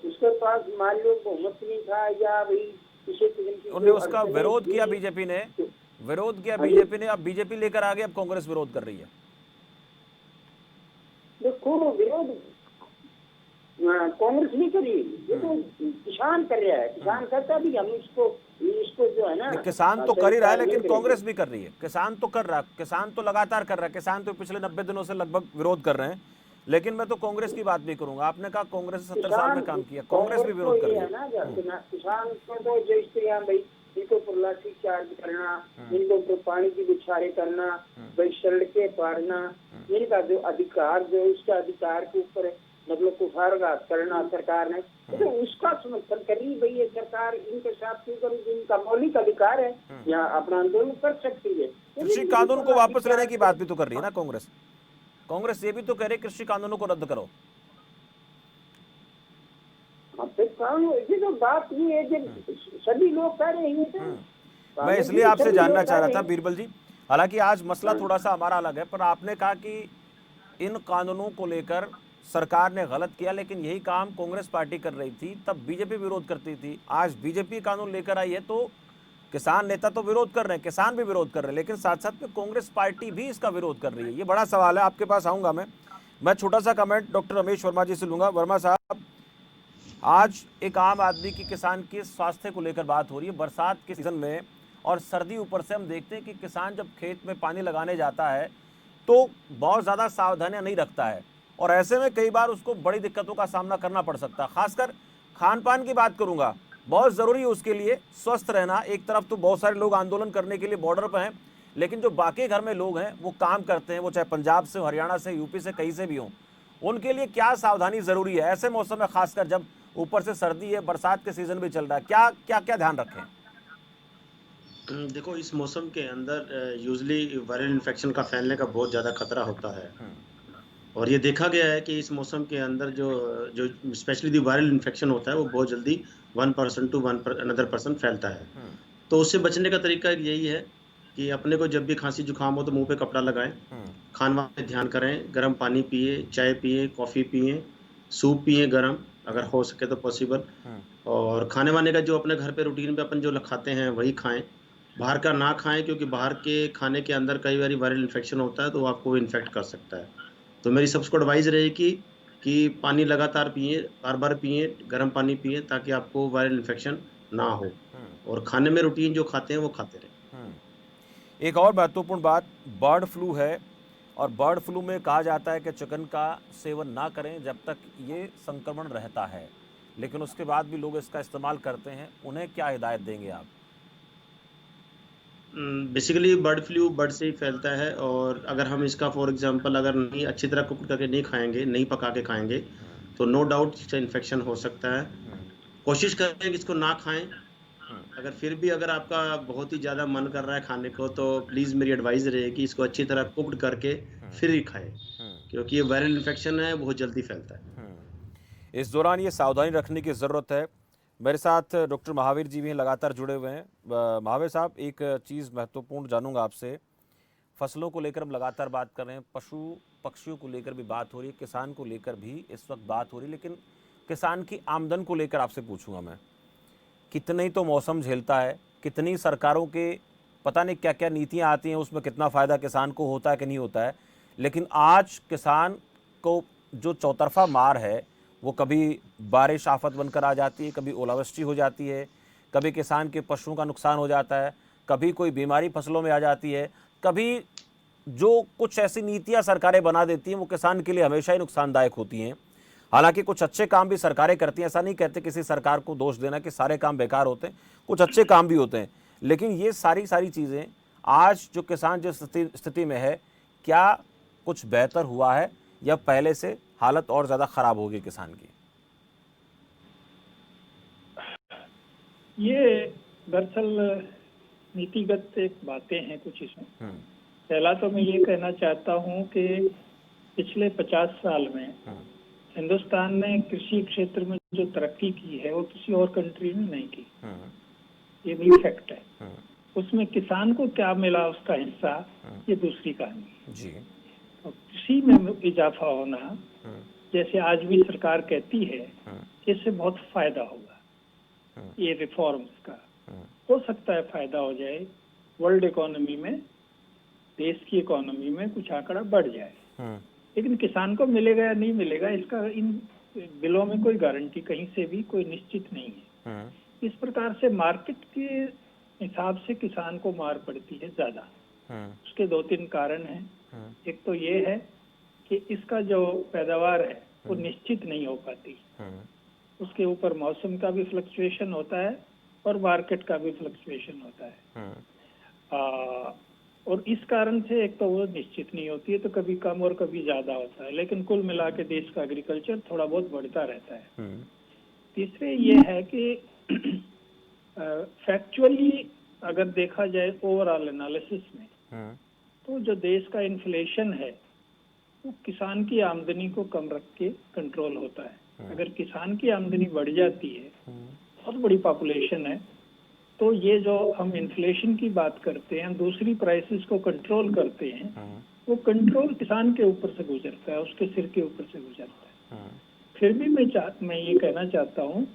उसके पास मान लो बहुमत नहीं था या भाई किसी किस्म की उन्होंने उसका विरोध किया, बीजेपी ने विरोध किया, बीजेपी ने, अब बीजेपी लेकर आ गई, अब कांग्रेस विरोध कर रही है। देखो विरोध कांग्रेस नहीं करी, ये तो किसान कर रहा है। किसान करता भी, हम इसको जो है ना, किसान तो कर ही रहा है, लेकिन कांग्रेस भी कर रही है। किसान तो कर रहा है, किसान तो लगातार कर रहा है, किसान तो पिछले 90 दिनों से लगभग विरोध कर रहे हैं। लेकिन मैं तो कांग्रेस की बात भी करूंगा। आपने कहा कांग्रेस 70 साल में काम किया, कांग्रेस भी विरोध कर रही है ना। किसान को तो जैसे भाई इनको प्लास्टिक चार्ज करना, इनको तो पानी की बुछारे करना, भाई सड़कें पाड़ना, इनका जो अधिकार, जो उसके अधिकार के ऊपर मतलब कुठारघात करना सरकार ने, तो उसका समर्थन करी भाई ये सरकार इनके साथ क्यों करी, जिनका मौलिक अधिकार है या अपना आंदोलन कर सकती है। कृषि कानून को वापस लेने की बात भी तो कर रही है ना कांग्रेस। कांग्रेस ये भी तो कह रही है कृषि कानूनों को रद्द करो। ये तो बात ये है कि सभी लोग कह रहे हैं। मैं इसलिए आपसे जानना चाह रहा था बीरबल जी, हालांकि आज मसला थोड़ा सा हमारा अलग है, पर आपने कहा कि इन कानूनों को लेकर सरकार ने गलत किया, लेकिन यही काम कांग्रेस पार्टी कर रही थी, तब बीजेपी विरोध करती थी। आज बीजेपी कानून लेकर आई है तो किसान नेता तो विरोध कर रहे हैं, किसान भी विरोध कर रहे हैं, लेकिन साथ साथ में कांग्रेस पार्टी भी इसका विरोध कर रही है। ये बड़ा सवाल है, आपके पास आऊंगा मैं छोटा सा कमेंट डॉक्टर रमेश वर्मा जी से लूंगा। वर्मा साहब, आज एक आम आदमी की, किसान के स्वास्थ्य को लेकर बात हो रही है बरसात के सीजन में, और सर्दी ऊपर से हम देखते हैं कि किसान जब खेत में पानी लगाने जाता है तो बहुत ज़्यादा सावधानियां नहीं रखता है, और ऐसे में कई बार उसको बड़ी दिक्कतों का सामना करना पड़ सकता है। खासकर खान पान की बात करूंगा, बहुत ज़रूरी है उसके लिए स्वस्थ रहना। एक तरफ तो बहुत सारे लोग आंदोलन करने के लिए बॉर्डर पर हैं, लेकिन जो बाकी घर में लोग हैं वो काम करते हैं, वो चाहे पंजाब से हो, हरियाणा से, यूपी से, कहीं से भी हों, उनके लिए क्या सावधानी ज़रूरी है ऐसे मौसम में, खासकर जब ऊपर से सर्दी है, बरसात के सीजन भी चल रहा है, क्या क्या क्या ध्यान रखें? देखो, इस मौसम के अंदर यूजुअली वायरल इन्फेक्शन का फैलने का बहुत ज़्यादा खतरा होता है, और ये देखा गया है कि इस मौसम के अंदर जो स्पेशली वायरल इन्फेक्शन होता है वो बहुत जल्दी 1% टू अनदर पर्सन फैलता है। तो उससे बचने का तरीका यही है कि अपने को जब भी खांसी जुकाम हो तो मुंह पे कपड़ा लगाएं, खान पे ध्यान करें, गर्म पानी पिए, चाय पिए, कॉफ़ी पिए, सूप पिए गर्म अगर हो सके तो पॉसिबल, और खाने वाने का जो अपने घर पे रूटीन पे अपन जो खाते हैं वही खाएं, बाहर का ना खाएं, क्योंकि बाहर के खाने के अंदर कई बार वायरल इन्फेक्शन होता है तो वो आपको इन्फेक्ट कर सकता है। तो मेरी सबको एडवाइस रहेगी कि पानी लगातार पिए, बार बार पिए, गर्म पानी पिए, ताकि आपको वायरल इन्फेक्शन ना हो, और खाने में रूटीन जो खाते हैं वो खाते रहें। एक और महत्वपूर्ण बात बर्ड फ्लू है, और बर्ड फ्लू में कहा जाता है कि चिकन का सेवन ना करें जब तक ये संक्रमण रहता है, लेकिन उसके बाद भी लोग इसका इस्तेमाल करते हैं। उन्हें क्या हिदायत देंगे आप? बेसिकली बर्ड फ्लू बर्ड से ही फैलता है, और अगर हम इसका फॉर एग्जांपल अगर नहीं अच्छी तरह कुक करके नहीं खाएंगे, नहीं पका के खाएंगे, तो नो डाउट इससे इन्फेक्शन हो सकता है। कोशिश करें कि इसको ना खाएं। अगर फिर भी अगर आपका बहुत ही ज़्यादा मन कर रहा है खाने को, तो प्लीज़ मेरी एडवाइस रहेगी इसको अच्छी तरह कुकड करके फिर ही खाएं, क्योंकि ये वायरल इन्फेक्शन है, बहुत जल्दी फैलता है। इस दौरान ये सावधानी रखने की ज़रूरत है। मेरे साथ डॉक्टर महावीर जी भी लगातार जुड़े हुए हैं। महावीर साहब, एक चीज़ महत्वपूर्ण जानूंगा आपसे। फसलों को लेकर हम लगातार बात कर रहे हैं, पशु पक्षियों को लेकर भी बात हो रही है, किसान को लेकर भी इस वक्त बात हो रही है, लेकिन किसान की आमदन को लेकर आपसे पूछूंगा मैं। कितने तो मौसम झेलता है, कितनी सरकारों के पता नहीं क्या क्या नीतियाँ आती हैं, उसमें कितना फ़ायदा किसान को होता है कि नहीं होता है, लेकिन आज किसान को जो चौतरफा मार है वो कभी बारिश आफत बनकर आ जाती है, कभी ओलावृष्टि हो जाती है, कभी किसान के पशुओं का नुकसान हो जाता है, कभी कोई बीमारी फसलों में आ जाती है, कभी जो कुछ ऐसी नीतियां सरकारें बना देती हैं वो किसान के लिए हमेशा ही नुकसानदायक होती हैं। हालांकि कुछ अच्छे काम भी सरकारें करती हैं, ऐसा नहीं कहते किसी सरकार को दोष देना कि सारे काम बेकार होते हैं, कुछ अच्छे काम भी होते हैं, लेकिन ये सारी चीज़ें आज जो किसान जिस स्थिति में है, क्या कुछ बेहतर हुआ है या पहले से हालत और ज़्यादा ख़राब होगी किसान की? ये दरअसल नीतिगत एक बातें हैं कुछ इसमें। पहला तो मैं ये कहना चाहता हूँ कि पिछले 50 साल में हिंदुस्तान ने कृषि क्षेत्र में जो तरक्की की है वो किसी और कंट्री ने नहीं की। ये भी फैक्ट है। उसमें किसान को क्या मिला उसका हिस्सा, ये दूसरी कहानी जी। और कृषि में इजाफा होना, जैसे आज भी सरकार कहती है इससे बहुत फायदा होगा। ये रिफॉर्म्स का हो सकता है फायदा हो जाए, वर्ल्ड इकोनॉमी में, देश की इकोनॉमी में कुछ आंकड़ा बढ़ जाए। लेकिन किसान को मिलेगा या नहीं मिलेगा, इसका इन बिलों में कोई गारंटी कहीं से भी कोई निश्चित नहीं है। इस प्रकार से मार्केट के हिसाब से किसान को मार पड़ती है ज्यादा। उसके 2-3 कारण हैं। एक तो ये है कि इसका जो पैदावार है वो निश्चित नहीं हो पाती, उसके ऊपर मौसम का भी फ्लक्चुएशन होता है और मार्केट का भी फ्लक्चुएशन होता है। और इस कारण से एक तो वो निश्चित नहीं होती है, तो कभी कम और कभी ज्यादा होता है, लेकिन कुल मिला के देश का एग्रीकल्चर थोड़ा बहुत बढ़ता रहता है। तीसरे ये है कि फैक्चुअली अगर देखा जाए ओवरऑल एनालिसिस में, तो जो देश का इन्फ्लेशन है वो किसान की आमदनी को कम रख के कंट्रोल होता है। अगर किसान की आमदनी बढ़ जाती है, बहुत बड़ी पॉपुलेशन है, तो ये जो हम इन्फ्लेशन की बात करते हैं, दूसरी प्राइसेस को कंट्रोल करते हैं, वो कंट्रोल किसान के ऊपर से गुजरता है, उसके सिर के ऊपर से गुजरता है। फिर भी मैं ये कहना चाहता हूँ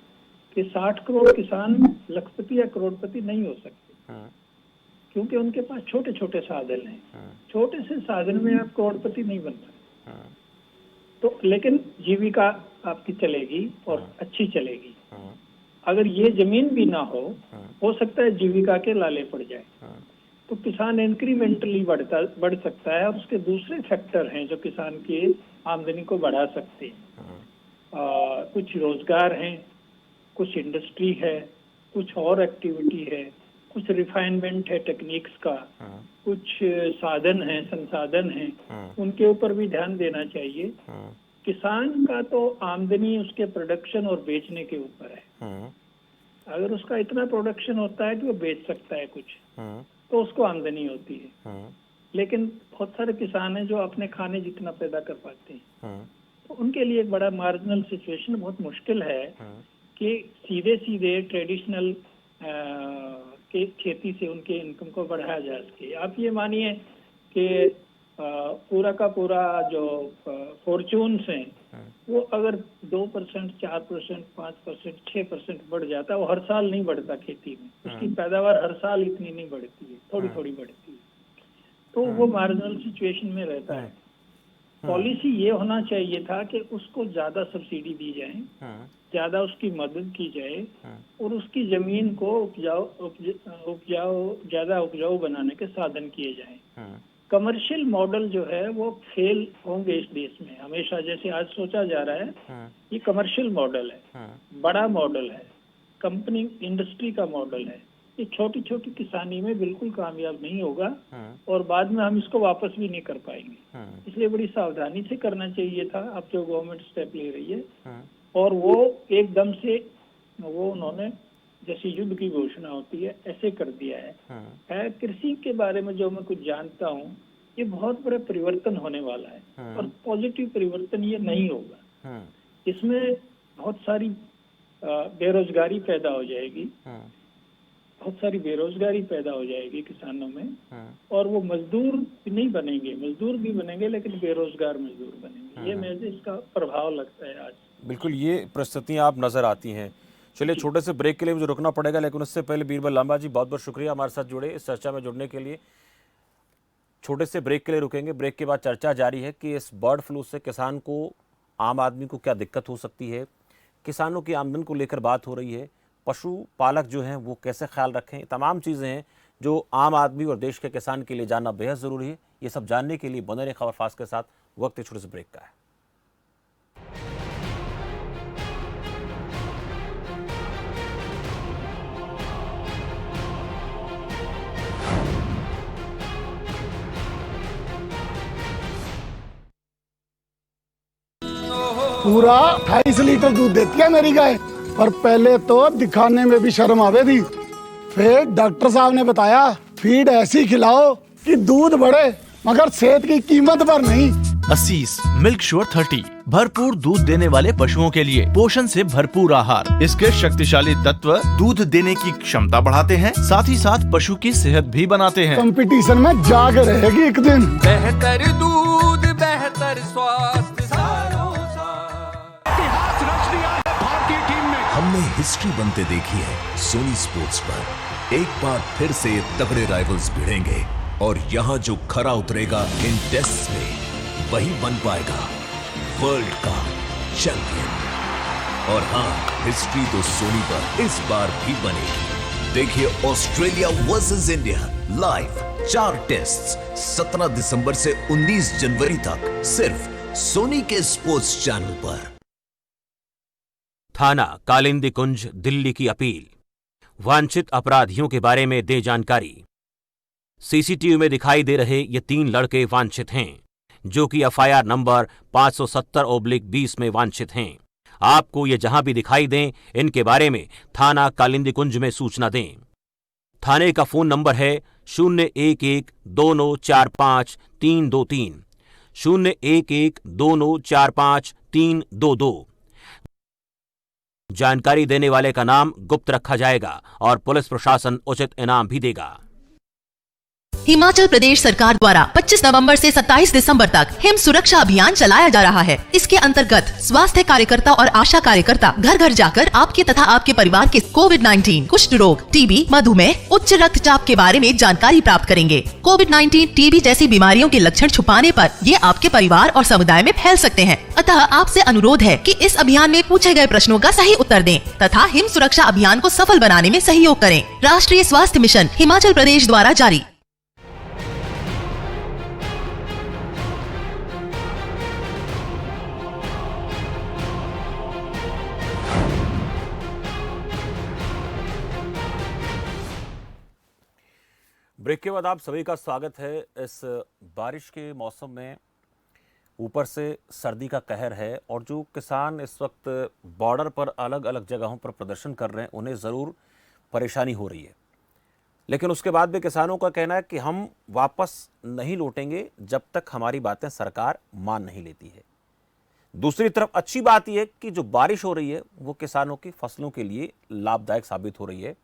कि 60 करोड़ किसान लखपति या करोड़पति नहीं हो सकते, क्योंकि उनके पास छोटे छोटे साधन हैं। छोटे से साधन में आप करोड़पति नहीं बन सकते। तो लेकिन जीविका आपकी चलेगी और अच्छी चलेगी। अगर ये जमीन भी ना हो सकता है जीविका के लाले पड़ जाए। तो किसान इंक्रीमेंटली बढ़ सकता है, और उसके दूसरे फैक्टर हैं जो किसान की आमदनी को बढ़ा सकते हैं। कुछ रोजगार हैं, कुछ इंडस्ट्री है, कुछ और एक्टिविटी है, कुछ रिफाइनमेंट है टेक्निक्स का, कुछ साधन है, संसाधन है, उनके ऊपर भी ध्यान देना चाहिए। किसान का तो आमदनी उसके प्रोडक्शन और बेचने के ऊपर है। अगर उसका इतना प्रोडक्शन होता है कि वो बेच सकता है कुछ, तो उसको आमदनी होती है। लेकिन बहुत सारे किसान हैं जो अपने खाने जितना पैदा कर पाते हैं, तो उनके लिए एक बड़ा मार्जिनल सिचुएशन, बहुत मुश्किल है कि सीधे सीधे ट्रेडिशनल के खेती से उनके इनकम को बढ़ाया जा सके। आप ये मानिए कि पूरा का पूरा जो फॉर्चून्स हैं वो अगर 2%, 4%, 5%, 6% बढ़ जाता है, वो हर साल नहीं बढ़ता खेती में, उसकी पैदावार हर साल इतनी नहीं बढ़ती है, थोड़ी थोड़ी बढ़ती है, तो वो मार्जिनल सिचुएशन में रहता है। पॉलिसी ये होना चाहिए था कि उसको ज्यादा सब्सिडी दी जाए, ज्यादा उसकी मदद की जाए, और उसकी जमीन को ज्यादा उपजाऊ बनाने के साधन किए जाएं। कमर्शियल मॉडल जो है वो फेल होंगे इस देश में हमेशा, जैसे आज सोचा जा रहा है। ये कमर्शियल मॉडल है, बड़ा मॉडल है, कंपनी इंडस्ट्री का मॉडल है। ये छोटी छोटी किसानी में बिल्कुल कामयाब नहीं होगा, और बाद में हम इसको वापस भी नहीं कर पाएंगे। इसलिए बड़ी सावधानी से करना चाहिए था। अब जो गवर्नमेंट स्टेप ले रही है, और वो एकदम से वो उन्होंने जैसे युद्ध की घोषणा होती है ऐसे कर दिया है। कृषि के बारे में जो मैं कुछ जानता हूँ, ये बहुत बड़ा परिवर्तन होने वाला है, और पॉजिटिव परिवर्तन ये नहीं होगा। इसमें बहुत सारी बेरोजगारी पैदा हो जाएगी, बहुत सारी बेरोजगारी पैदा हो जाएगी किसानों में, और वो मजदूर भी नहीं बनेंगे, मजदूर भी बनेंगे लेकिन बेरोजगार मजदूर बनेंगे। ये मुझे इसका प्रभाव लगता है आज। बिल्कुल ये परिस्थितियां आप नजर आती हैं। चलिए छोटे से ब्रेक के लिए मुझे रुकना पड़ेगा, लेकिन उससे पहले बीरबल लांबा जी बहुत बहुत शुक्रिया हमारे साथ जुड़े, इस चर्चा में जुड़ने के लिए। छोटे से ब्रेक के लिए रुकेंगे, ब्रेक के बाद चर्चा जारी है कि इस बर्ड फ्लू से किसान को, आम आदमी को क्या दिक्कत हो सकती है, किसानों की आमदन को लेकर बात हो रही है, पशुपालक जो हैं वो कैसे ख्याल रखें, तमाम चीज़ें हैं जो आम आदमी और देश के किसान के लिए जानना बेहद ज़रूरी है। ये सब जानने के लिए बने रहे खबर फास्ट के साथ। वक्त एक छोटे से ब्रेक का है। पूरा 28 लीटर दूध देती है मेरी गाय, पर पहले तो दिखाने में भी शर्म आवे थी। फिर डॉक्टर साहब ने बताया फीड ऐसी खिलाओ कि दूध बढ़े, मगर सेहत की कीमत पर नहीं। असीस मिल्क श्योर 30 भरपूर दूध देने वाले पशुओं के लिए पोषण से भरपूर आहार। इसके शक्तिशाली तत्व दूध देने की क्षमता बढ़ाते हैं, साथ ही साथ पशु की सेहत भी बनाते हैं। कंपटीशन में जाग रहेगी एक दिन। बेहतर दूध, बेहतर स्वास्थ्य, इतिहास रच दिया है भारतीय हिस्ट्री बनते देखी है सोनी स्पोर्ट्स पर। एक बार फिर से तगड़े राइवल्स भिड़ेंगे और यहाँ जो खरा उतरेगा इन टेस्ट्स में वही बन पाएगा वर्ल्ड का चैंपियन। और हाँ, हिस्ट्री तो सोनी पर इस बार भी बनेगी। देखिए Australia versus India live 4 tests 17 दिसंबर से 19 जनवरी तक सिर्फ सोनी के स्पोर्ट्स चैनल पर। थाना कालिंदी कुंज, दिल्ली की अपील। वांछित अपराधियों के बारे में दे जानकारी। सीसीटीवी में दिखाई दे रहे ये 3 लड़के वांछित हैं, जो कि एफआईआर नंबर 570/20 में वांछित हैं। आपको ये जहां भी दिखाई दें, इनके बारे में थाना कालिंदी कुंज में सूचना दें। थाने का फोन नंबर है 011-2945-323, 011-2945-322। जानकारी देने वाले का नाम गुप्त रखा जाएगा और पुलिस प्रशासन उचित इनाम भी देगा। हिमाचल प्रदेश सरकार द्वारा 25 नवंबर से 27 दिसंबर तक हिम सुरक्षा अभियान चलाया जा रहा है। इसके अंतर्गत स्वास्थ्य कार्यकर्ता और आशा कार्यकर्ता घर घर जाकर आपके तथा आपके परिवार के कोविड-19, कुष्ठ रोग, टीबी, मधुमेह, उच्च रक्तचाप के बारे में जानकारी प्राप्त करेंगे। कोविड-19, टीबी जैसी बीमारियों के लक्षण छुपाने पर ये आपके परिवार और समुदाय में फैल सकते हैं। अतः आपसे अनुरोध है कि इस अभियान में पूछे गए प्रश्नों का सही उत्तर दें तथा हिम सुरक्षा अभियान को सफल बनाने में सहयोग करें। राष्ट्रीय स्वास्थ्य मिशन हिमाचल प्रदेश द्वारा जारी। ब्रेक के बाद आप सभी का स्वागत है। इस बारिश के मौसम में ऊपर से सर्दी का कहर है और जो किसान इस वक्त बॉर्डर पर अलग अलग जगहों पर प्रदर्शन कर रहे हैं, उन्हें ज़रूर परेशानी हो रही है। लेकिन उसके बाद भी किसानों का कहना है कि हम वापस नहीं लौटेंगे जब तक हमारी बातें सरकार मान नहीं लेती है। दूसरी तरफ अच्छी बात यह है कि जो बारिश हो रही है वो किसानों की फसलों के लिए लाभदायक साबित हो रही है।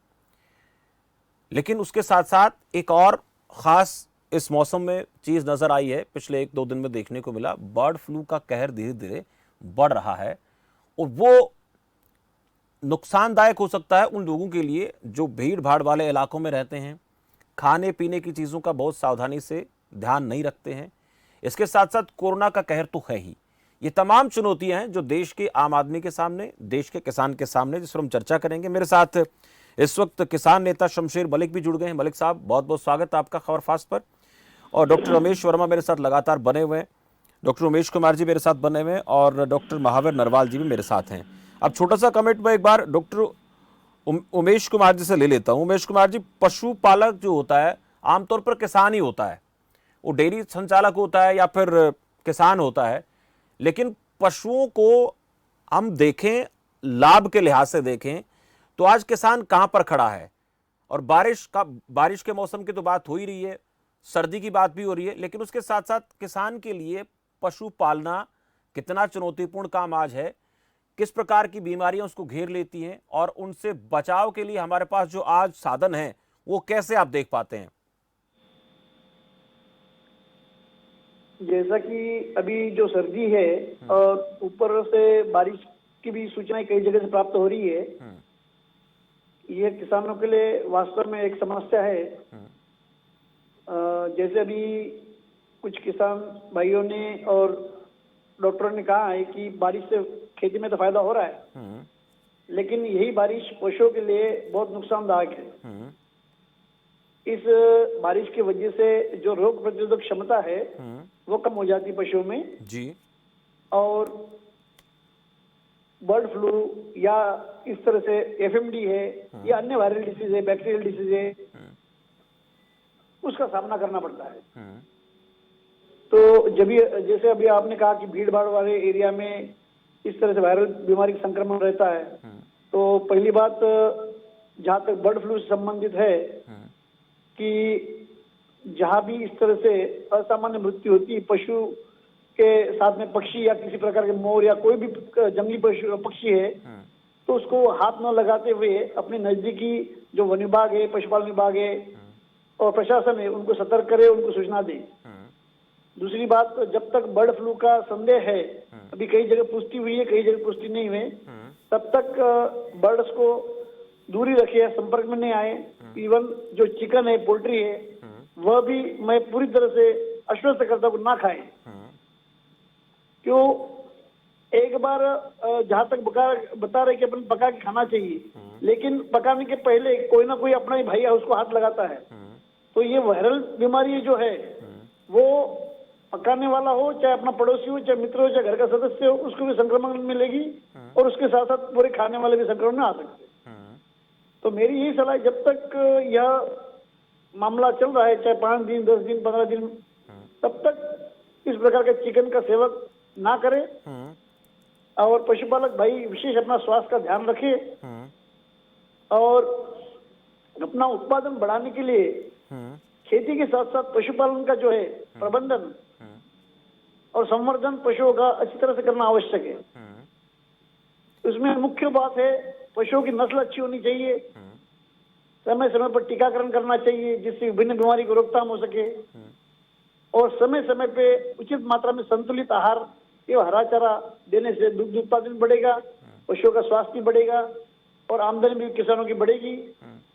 लेकिन उसके साथ साथ एक और ख़ास इस मौसम में चीज़ नज़र आई है, पिछले 1-2 दिन में देखने को मिला। बर्ड फ्लू का कहर धीरे धीरे बढ़ रहा है और वो नुकसानदायक हो सकता है उन लोगों के लिए जो भीड़ भाड़ वाले इलाकों में रहते हैं, खाने पीने की चीज़ों का बहुत सावधानी से ध्यान नहीं रखते हैं। इसके साथ साथ कोरोना का कहर तो है ही। ये तमाम चुनौतियाँ हैं जो देश के आम आदमी के सामने, देश के किसान के सामने, जिस पर हम चर्चा करेंगे। मेरे साथ इस वक्त किसान नेता शमशेर मलिक भी जुड़ गए हैं। मलिक साहब, बहुत बहुत स्वागत है आपका खबर फास्ट पर। और डॉक्टर रमेश वर्मा मेरे साथ लगातार बने हुए हैं, डॉक्टर उमेश कुमार जी मेरे साथ बने हुए हैं और डॉक्टर महावीर नरवाल जी भी मेरे साथ हैं। अब छोटा सा कमेंट में एक बार डॉक्टर उमेश कुमार जी से ले लेता हूँ। उमेश कुमार जी, पशुपालक जो होता है आमतौर पर किसान ही होता है, वो डेयरी संचालक होता है या फिर किसान होता है, लेकिन पशुओं को हम देखें, लाभ के लिहाज से देखें तो आज किसान कहां पर खड़ा है। और बारिश के मौसम की तो बात हो ही रही है, सर्दी की बात भी हो रही है, लेकिन उसके साथ साथ किसान के लिए पशु पालना कितना चुनौतीपूर्ण काम आज है, किस प्रकार की बीमारियां उसको घेर लेती हैं और उनसे बचाव के लिए हमारे पास जो आज साधन है वो कैसे आप देख पाते हैं? जैसा कि अभी जो सर्दी है और ऊपर से बारिश की भी सूचनाएं कई जगह से प्राप्त हो रही है, ये किसानों के लिए वास्तव में एक समस्या है। जैसे अभी कुछ किसान भाइयों ने और डॉक्टरों ने कहा है कि बारिश से खेती में तो फायदा हो रहा है, लेकिन यही बारिश पशुओं के लिए बहुत नुकसानदायक है। इस बारिश की वजह से जो रोग प्रतिरोधक क्षमता है वो कम हो जाती है पशुओं में जी, और बर्ड फ्लू या इस तरह से एफएमडी है या अन्य वायरल डिसीज है, बैक्टीरियल डिसीज है, उसका सामना करना पड़ता है। तो जब जैसे अभी आपने कहा कि भीड़ भाड़ वाले एरिया में इस तरह से वायरल बीमारी का संक्रमण रहता है, तो पहली बात जहाँ तक बर्ड फ्लू से संबंधित है कि जहाँ भी इस तरह से असामान्य मृत्यु होती है, पशु के साथ में पक्षी या किसी प्रकार के मोर या कोई भी जंगली पक्षी है, तो उसको हाथ न लगाते हुए अपने नजदीकी जो वन विभाग है, पशुपालन विभाग है और प्रशासन है, उनको सतर्क करे, उनको सूचना दे। दूसरी बात, जब तक बर्ड फ्लू का संदेह है, अभी कई जगह पुष्टि हुई है, कई जगह पुष्टि नहीं हुई, तब तक बर्ड्स को दूरी रखिए, संपर्क में नहीं आए। इवन जो चिकन है, पोल्ट्री है, वह भी मैं पूरी तरह से आश्वस्त करता हूँ ना खाएं। क्यों, एक बार जहां तक बता रहे कि अपन पका के खाना चाहिए, लेकिन पकाने के पहले कोई ना कोई अपना ही भाई है उसको हाथ लगाता है, तो ये वायरल बीमारी जो है वो पकाने वाला हो, चाहे अपना पड़ोसी हो, चाहे मित्र हो, चाहे घर का सदस्य हो, उसको भी संक्रमण मिलेगी और उसके साथ साथ पूरे खाने वाले भी संक्रमण में आ सकते हैं। तो मेरी यही सलाह है, जब तक यह मामला चल रहा है, चाहे 5 दिन, 10 दिन, 15 दिन, तब तक इस प्रकार के चिकन का सेवन ना करें और पशुपालक भाई विशेष अपना स्वास्थ्य का ध्यान रखे और अपना उत्पादन बढ़ाने के लिए खेती के साथ साथ पशुपालन का जो है प्रबंधन और संवर्धन पशुओं का अच्छी तरह से करना आवश्यक है। इसमें मुख्य बात है पशुओं की नस्ल अच्छी होनी चाहिए, समय समय पर टीकाकरण करना चाहिए जिससे विभिन्न बीमारी को रोकथाम हो सके, और समय समय पे उचित मात्रा में संतुलित आहार एवं हरा चारा देने से दुग्ध उत्पादन बढ़ेगा, पशुओं का स्वास्थ्य बढ़ेगा और आमदनी भी किसानों की बढ़ेगी,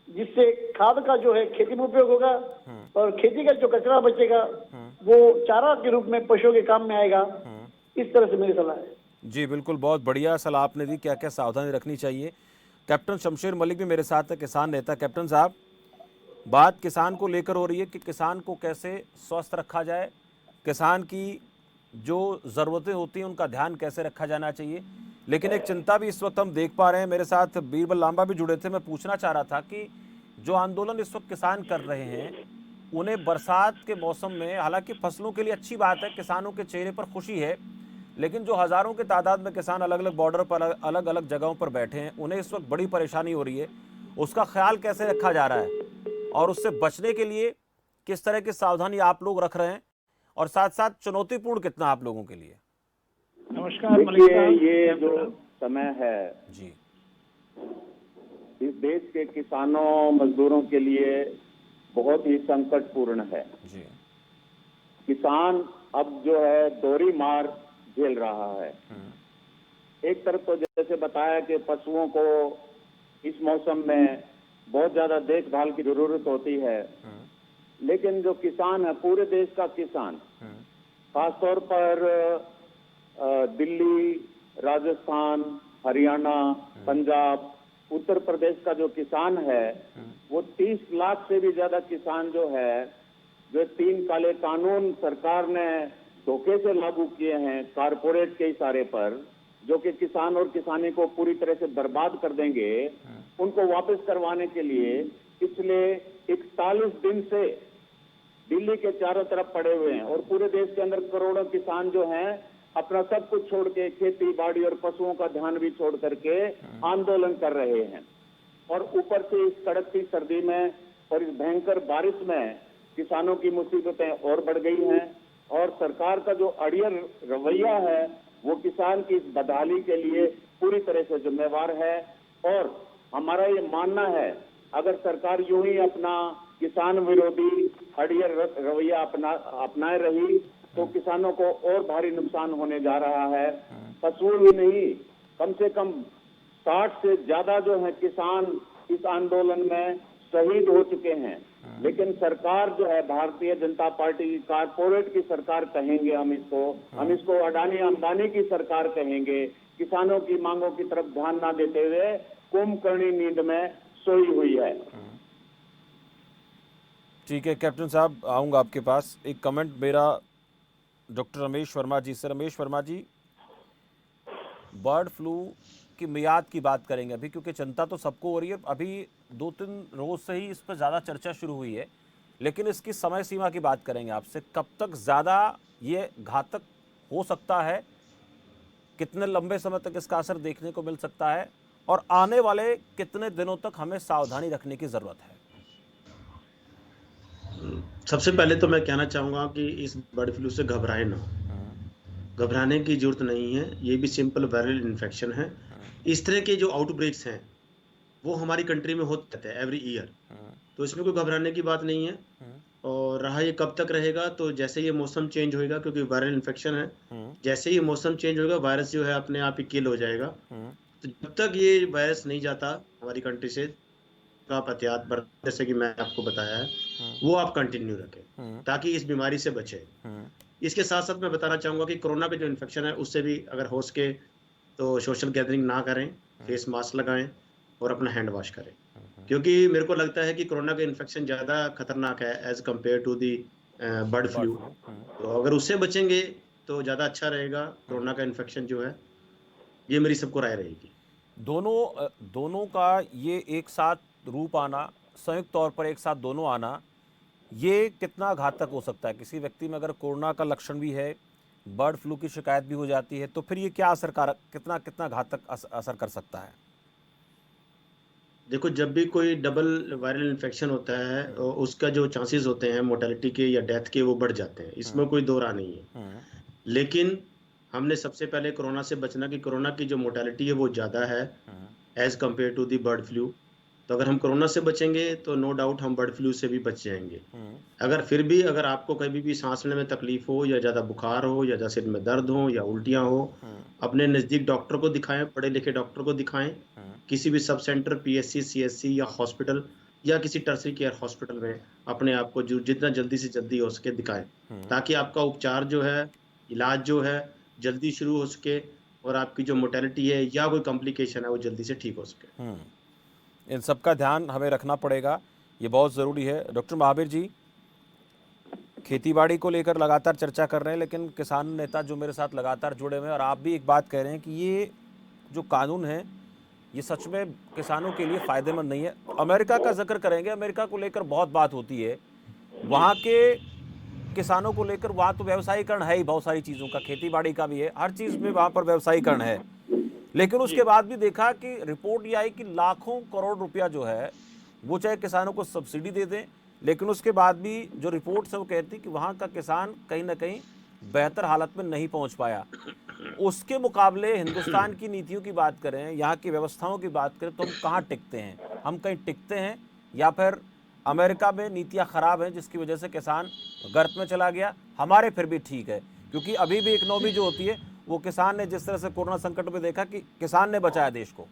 जिससे खाद का जो है खेती में उपयोग होगा और खेती का जो कचरा बचेगा वो चारा के रूप में पशुओं के काम में आएगा। इस तरह से मेरी सलाह है। जी बिल्कुल, बहुत बढ़िया सलाह आपने दी, क्या क्या सावधानी रखनी चाहिए। कैप्टन शमशेर मलिक भी मेरे साथ है, किसान नेता। कैप्टन साहब, बात किसान को लेकर हो रही है कि किसान को कैसे स्वस्थ रखा जाए, किसान की जो ज़रूरतें होती हैं उनका ध्यान कैसे रखा जाना चाहिए, लेकिन एक चिंता भी इस वक्त हम देख पा रहे हैं। मेरे साथ बीरबल लांबा भी जुड़े थे। मैं पूछना चाह रहा था कि जो आंदोलन इस वक्त किसान कर रहे हैं, उन्हें बरसात के मौसम में, हालांकि फसलों के लिए अच्छी बात है, किसानों के चेहरे पर खुशी है, लेकिन जो हज़ारों की तादाद में किसान अलग अलग बॉर्डर पर अलग अलग जगहों पर बैठे हैं, उन्हें इस वक्त बड़ी परेशानी हो रही है। उसका ख्याल कैसे रखा जा रहा है और उससे बचने के लिए किस तरह की सावधानी आप लोग रख रहे हैं, और साथ साथ चुनौतीपूर्ण कितना आप लोगों के लिए? नमस्कार मलिक देखिए, साहब। ये जो समय है जी, इस देश के किसानों मजदूरों के लिए बहुत ही संकटपूर्ण है। जी, किसान अब जो है दोहरी मार झेल रहा है। एक तरफ तो जैसे बताया कि पशुओं को इस मौसम में बहुत ज्यादा देखभाल की जरूरत होती है, लेकिन जो किसान है, पूरे देश का किसान, खासतौर पर दिल्ली, राजस्थान, हरियाणा, पंजाब, उत्तर प्रदेश का जो किसान है, वो 30 लाख से भी ज्यादा किसान जो है, जो 3 काले कानून सरकार ने धोखे से लागू किए हैं कारपोरेट के इशारे पर, जो कि किसान और किसानी को पूरी तरह से बर्बाद कर देंगे, उनको वापस करवाने के लिए पिछले 41 दिन से दिल्ली के चारों तरफ पड़े हुए हैं और पूरे देश के अंदर करोड़ों किसान जो हैं अपना सब कुछ छोड़ के, खेती बाड़ी और पशुओं का ध्यान भी छोड़ करके आंदोलन कर रहे हैं। और ऊपर से इस कड़कती सर्दी में और इस भयंकर बारिश में किसानों की मुसीबतें और बढ़ गई हैं, और सरकार का जो अड़ियल रवैया है वो किसान की इस बदहाली के लिए पूरी तरह से जिम्मेवार है। और हमारा ये मानना है, अगर सरकार यूं ही अपना किसान विरोधी अड़ियल रवैया अपनाए रही तो किसानों को और भारी नुकसान होने जा रहा है। पशु ही नहीं, कम से कम 60 से ज्यादा जो है किसान इस आंदोलन में शहीद हो चुके हैं। लेकिन सरकार जो है, भारतीय जनता पार्टी की कारपोरेट की सरकार कहेंगे हम इसको अडानी अंबानी की सरकार कहेंगे, किसानों की मांगों की तरफ ध्यान ना देते हुए कुंभकर्णी नींद में सोई हुई है। ठीक है कैप्टन साहब, आऊँगा आपके पास। एक कमेंट मेरा डॉक्टर रमेश वर्मा जी से। रमेश वर्मा जी, बर्ड फ्लू की मियाद की बात करेंगे अभी, क्योंकि चिंता तो सबको हो रही है। अभी 2-3 रोज से ही इस पर ज़्यादा चर्चा शुरू हुई है, लेकिन इसकी समय सीमा की बात करेंगे आपसे। कब तक ज़्यादा ये घातक हो सकता है, कितने लंबे समय तक इसका असर देखने को मिल सकता है, और आने वाले कितने दिनों तक हमें सावधानी रखने की ज़रूरत है? सबसे पहले तो मैं कहना चाहूँगा कि इस बर्ड फ्लू से घबराए ना, घबराने की जरूरत नहीं है। ये भी सिंपल वायरल इन्फेक्शन है। इस तरह के जो आउटब्रेक्स हैं वो हमारी कंट्री में होते रहते हैं एवरी ईयर, तो इसमें कोई घबराने की बात नहीं है। और रहा ये कब तक रहेगा, तो जैसे ये मौसम चेंज होएगा, क्योंकि वायरल इन्फेक्शन है, जैसे ही मौसम चेंज होगा वायरस जो है अपने आप ही किल हो जाएगा। तो जब तक ये वायरस नहीं जाता हमारी कंट्री से, तो आप एहतियात बरतें, जैसे कि मैं आपको बताया है, वो आप कंटिन्यू रखें ताकि इस बीमारी से बचे। इसके साथ साथ मैं बताना चाहूँगा कि कोरोना का जो इन्फेक्शन है उससे भी अगर हो सके तो सोशल गैदरिंग ना करें, फेस मास्क लगाएं और अपना हैंड वॉश करें, क्योंकि मेरे को लगता है कि कोरोना का इन्फेक्शन ज़्यादा खतरनाक है as compare to the bird flu. तो अगर उससे बचेंगे तो ज़्यादा अच्छा रहेगा। कोरोना का इन्फेक्शन जो है, ये मेरी सबको राय रहेगी। दोनों का ये एक साथ रूप आना, संयुक्त तौर पर एक साथ दोनों आना, ये कितना घातक हो सकता है? किसी व्यक्ति में अगर कोरोना का लक्षण भी है, बर्ड फ्लू की शिकायत भी हो जाती है, तो फिर ये क्या कितना घातक असर कर सकता है? देखो, जब भी कोई डबल वायरल इन्फेक्शन होता है उसका जो चांसेस होते हैं मोर्टेलिटी के या डेथ के, वो बढ़ जाते हैं, इसमें कोई दो राह नहीं है। लेकिन हमने सबसे पहले कोरोना से बचना कि कोरोना की जो मोर्टेलिटी है वो ज़्यादा है as compare to the bird flu. तो अगर हम कोरोना से बचेंगे तो नो डाउट हम बर्ड फ्लू से भी बच जाएंगे। अगर फिर भी अगर आपको कभी भी सांस लेने में तकलीफ हो या ज़्यादा बुखार हो या सिर में दर्द हो या उल्टियाँ हो, अपने नज़दीक डॉक्टर को दिखाएं, पढ़े लिखे डॉक्टर को दिखाएं, किसी भी सब सेंटर, पीएससी, सीएससी या हॉस्पिटल या किसी टर्सरी केयर हॉस्पिटल में अपने आप को जितना जल्दी से जल्दी हो सके दिखाएं, ताकि आपका उपचार जो है, इलाज जो है, जल्दी शुरू हो सके और आपकी जो मोर्टेलिटी है या कोई कॉम्प्लिकेशन है वो जल्दी से ठीक हो सके। इन सब का ध्यान हमें रखना पड़ेगा, ये बहुत ज़रूरी है। डॉक्टर महावीर जी, खेतीबाड़ी को लेकर लगातार चर्चा कर रहे हैं, लेकिन किसान नेता जो मेरे साथ लगातार जुड़े हुए हैं, और आप भी एक बात कह रहे हैं कि ये जो कानून है ये सच में किसानों के लिए फ़ायदेमंद नहीं है। अमेरिका का जिक्र करेंगे, अमेरिका को लेकर बहुत बात होती है, वहाँ के किसानों को लेकर वहाँ तो व्यवसायीकरण है ही बहुत सारी चीज़ों का, खेतीबाड़ी का भी है, हर चीज़ में वहाँ पर व्यवसायीकरण है। लेकिन उसके बाद भी देखा कि रिपोर्ट ये आई कि लाखों करोड़ रुपया जो है वो चाहे किसानों को सब्सिडी दे दें, लेकिन उसके बाद भी जो रिपोर्ट है वो कहती कि वहाँ का किसान कहीं ना कहीं बेहतर हालत में नहीं पहुँच पाया। उसके मुकाबले हिंदुस्तान की नीतियों की बात करें, यहाँ की व्यवस्थाओं की बात करें, तो हम कहाँ टिकते हैं? हम कहीं टिकते हैं या फिर अमेरिका में नीतियाँ ख़राब हैं जिसकी वजह से किसान गर्त में चला गया? हमारे फिर भी ठीक है, क्योंकि अभी भी इकनॉमी जो होती है वो किसान ने, जिस तरह से कोरोना संकट में देखा कि किसान ने बचाया देश को।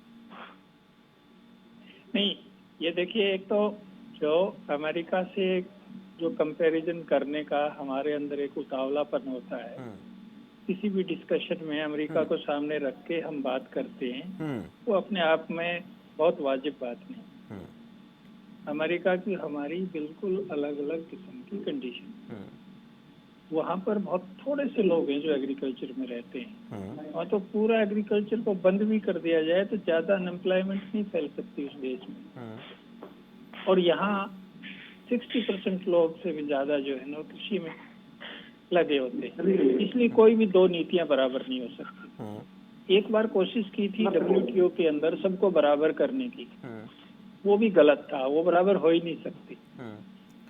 नहीं, ये देखिए, एक तो जो अमेरिका से जो कंपैरिजन करने का हमारे अंदर एक उतावलापन होता है, किसी भी डिस्कशन में अमेरिका को सामने रख के हम बात करते हैं, वो अपने आप में बहुत वाजिब बात नहीं। अमेरिका की हमारी बिल्कुल अलग अलग किस्म की कंडीशन। वहाँ पर बहुत थोड़े से लोग हैं जो एग्रीकल्चर में रहते हैं, और तो पूरा एग्रीकल्चर को बंद भी कर दिया जाए तो ज्यादा अनएम्प्लॉयमेंट नहीं फैल सकती उस देश में। और यहाँ 60% लोग से भी ज्यादा जो है ना कृषि में लगे होते हैं, इसलिए कोई भी दो नीतियां बराबर नहीं हो सकती। एक बार कोशिश की थी WTO के अंदर सबको बराबर करने की, वो भी गलत था, वो बराबर हो ही नहीं सकती,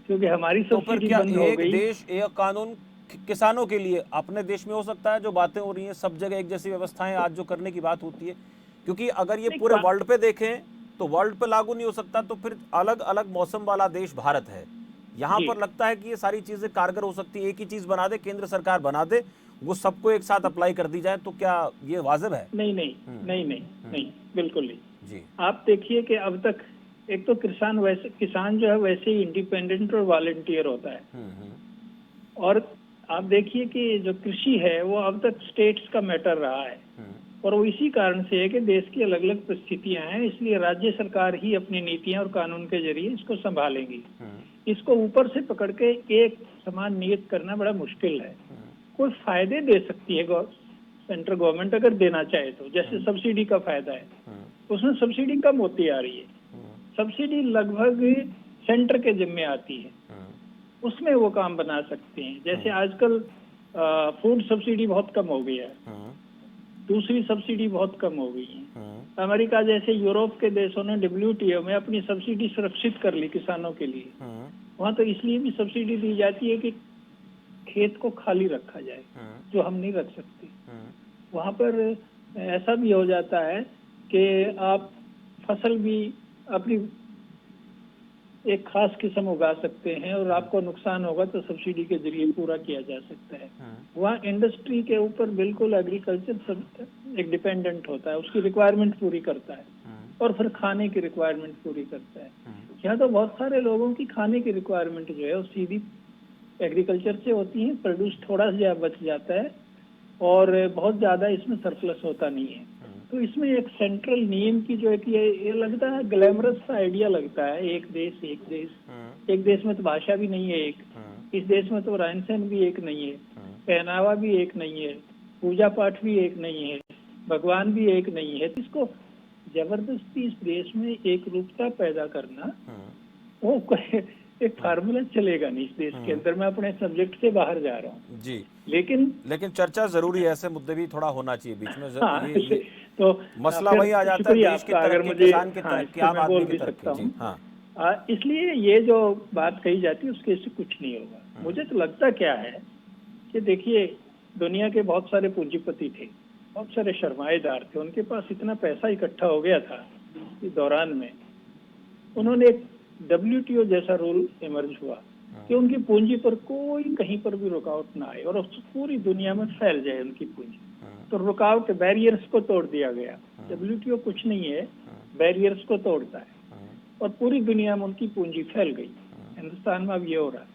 क्योंकि हमारी सब्सिडी बंद हो गई। एक देश एक कानून किसानों के लिए अपने देश में हो सकता है? जो बातें हो रही हैं सब जगह एक जैसी व्यवस्थाएं आज जो करने की बात होती है, क्योंकि अगर ये पूरे वर्ल्ड पे देखें तो वर्ल्ड पे लागू नहीं हो सकता, तो फिर अलग अलग मौसम वाला देश भारत है, यहाँ पर लगता है कि ये सारी चीजें कारगर हो सकती है। एक ही चीज बना दे, केंद्र सरकार बना दे, वो सबको एक साथ अप्लाई कर दी जाए, तो क्या ये वाजिब है? नहीं नहीं नहीं नहीं नहीं, बिल्कुल नहीं जी। आप देखिए कि अब तक एक तो किसान जो है वैसे ही इंडिपेंडेंट और वॉलंटियर होता है, और आप देखिए कि जो कृषि है वो अब तक स्टेट्स का मैटर रहा है, और वो इसी कारण से है कि देश की अलग अलग परिस्थितियां हैं, इसलिए राज्य सरकार ही अपनी नीतियां और कानून के जरिए इसको संभालेंगी। इसको ऊपर से पकड़ के एक समान नियत करना बड़ा मुश्किल है। कोई फायदे दे सकती है सेंट्रल गवर्नमेंट अगर देना चाहे तो, जैसे सब्सिडी का फायदा है, उसमें सब्सिडी कम होती आ रही है, सब्सिडी लगभग सेंटर के जिम्मे आती है, उसमें वो काम बना सकते हैं। जैसे आजकल फूड सब्सिडी बहुत कम हो गई है, दूसरी सब्सिडी बहुत कम हो गई है। अमेरिका जैसे यूरोप के देशों ने WTO में अपनी सब्सिडी सुरक्षित कर ली किसानों के लिए। वहाँ तो इसलिए भी सब्सिडी दी जाती है कि खेत को खाली रखा जाए, जो हम नहीं रख सकते। वहाँ पर ऐसा भी हो जाता है कि आप फसल भी अपनी एक खास किस्म उगा सकते हैं और आपको नुकसान होगा तो सब्सिडी के जरिए पूरा किया जा सकता है। वहाँ इंडस्ट्री के ऊपर बिल्कुल एग्रीकल्चर एक डिपेंडेंट होता है, उसकी रिक्वायरमेंट पूरी करता है और फिर खाने की रिक्वायरमेंट पूरी करता है। यहाँ तो बहुत सारे लोगों की खाने की रिक्वायरमेंट जो है वो सीधी एग्रीकल्चर से होती है, प्रोड्यूस थोड़ा सा बच जाता है और बहुत ज्यादा इसमें सरप्लस होता नहीं है। तो इसमें एक सेंट्रल नियम की जो एक ये लगता है ग्लैमरस सा आइडिया लगता है, एक देश एक देश, एक देश में तो भाषा भी नहीं है एक, इस देश में तो रहन सहन भी एक नहीं है, पहनावा भी एक नहीं है, पूजा पाठ भी एक नहीं है, भगवान भी एक नहीं है। इसको जबरदस्ती इस देश में एक रूपता पैदा करना वो एक फार्मूला चलेगा नहीं इस देश के अंदर। मैं अपने सब्जेक्ट से बाहर जा रहा हूँ जी, लेकिन चर्चा जरूरी है, ऐसे मुद्दे भी थोड़ा होना चाहिए बीच में। हाँ, ये तो मसला फिर वही आ जाता है, शुक्रिया देश की आपका, अगर तरक्की, मुझे किसान की हाँ, तरक्की, इसको आम मैं बोल आदमी भी की सकता तरक्की। जी हूँ। हाँ, इसलिए ये जो बात कही जाती है उसके इससे कुछ नहीं होगा। मुझे तो लगता क्या है कि देखिए, दुनिया के बहुत सारे पूंजीपति थे, बहुत सारे सरमाएदार थे, उनके पास इतना पैसा इकट्ठा हो गया था इस दौरान में, उन्होंने एक WTO जैसा रूल इमर्ज हुआ कि उनकी पूंजी पर कोई कहीं पर भी रुकावट ना आए और पूरी दुनिया में फैल जाए उनकी पूंजी। तो रुकावट बैरियर्स को तोड़ दिया गया। WTO कुछ नहीं है, बैरियर्स को तोड़ता है और पूरी दुनिया में उनकी पूंजी फैल गई। हिंदुस्तान में अब ये हो रहा है,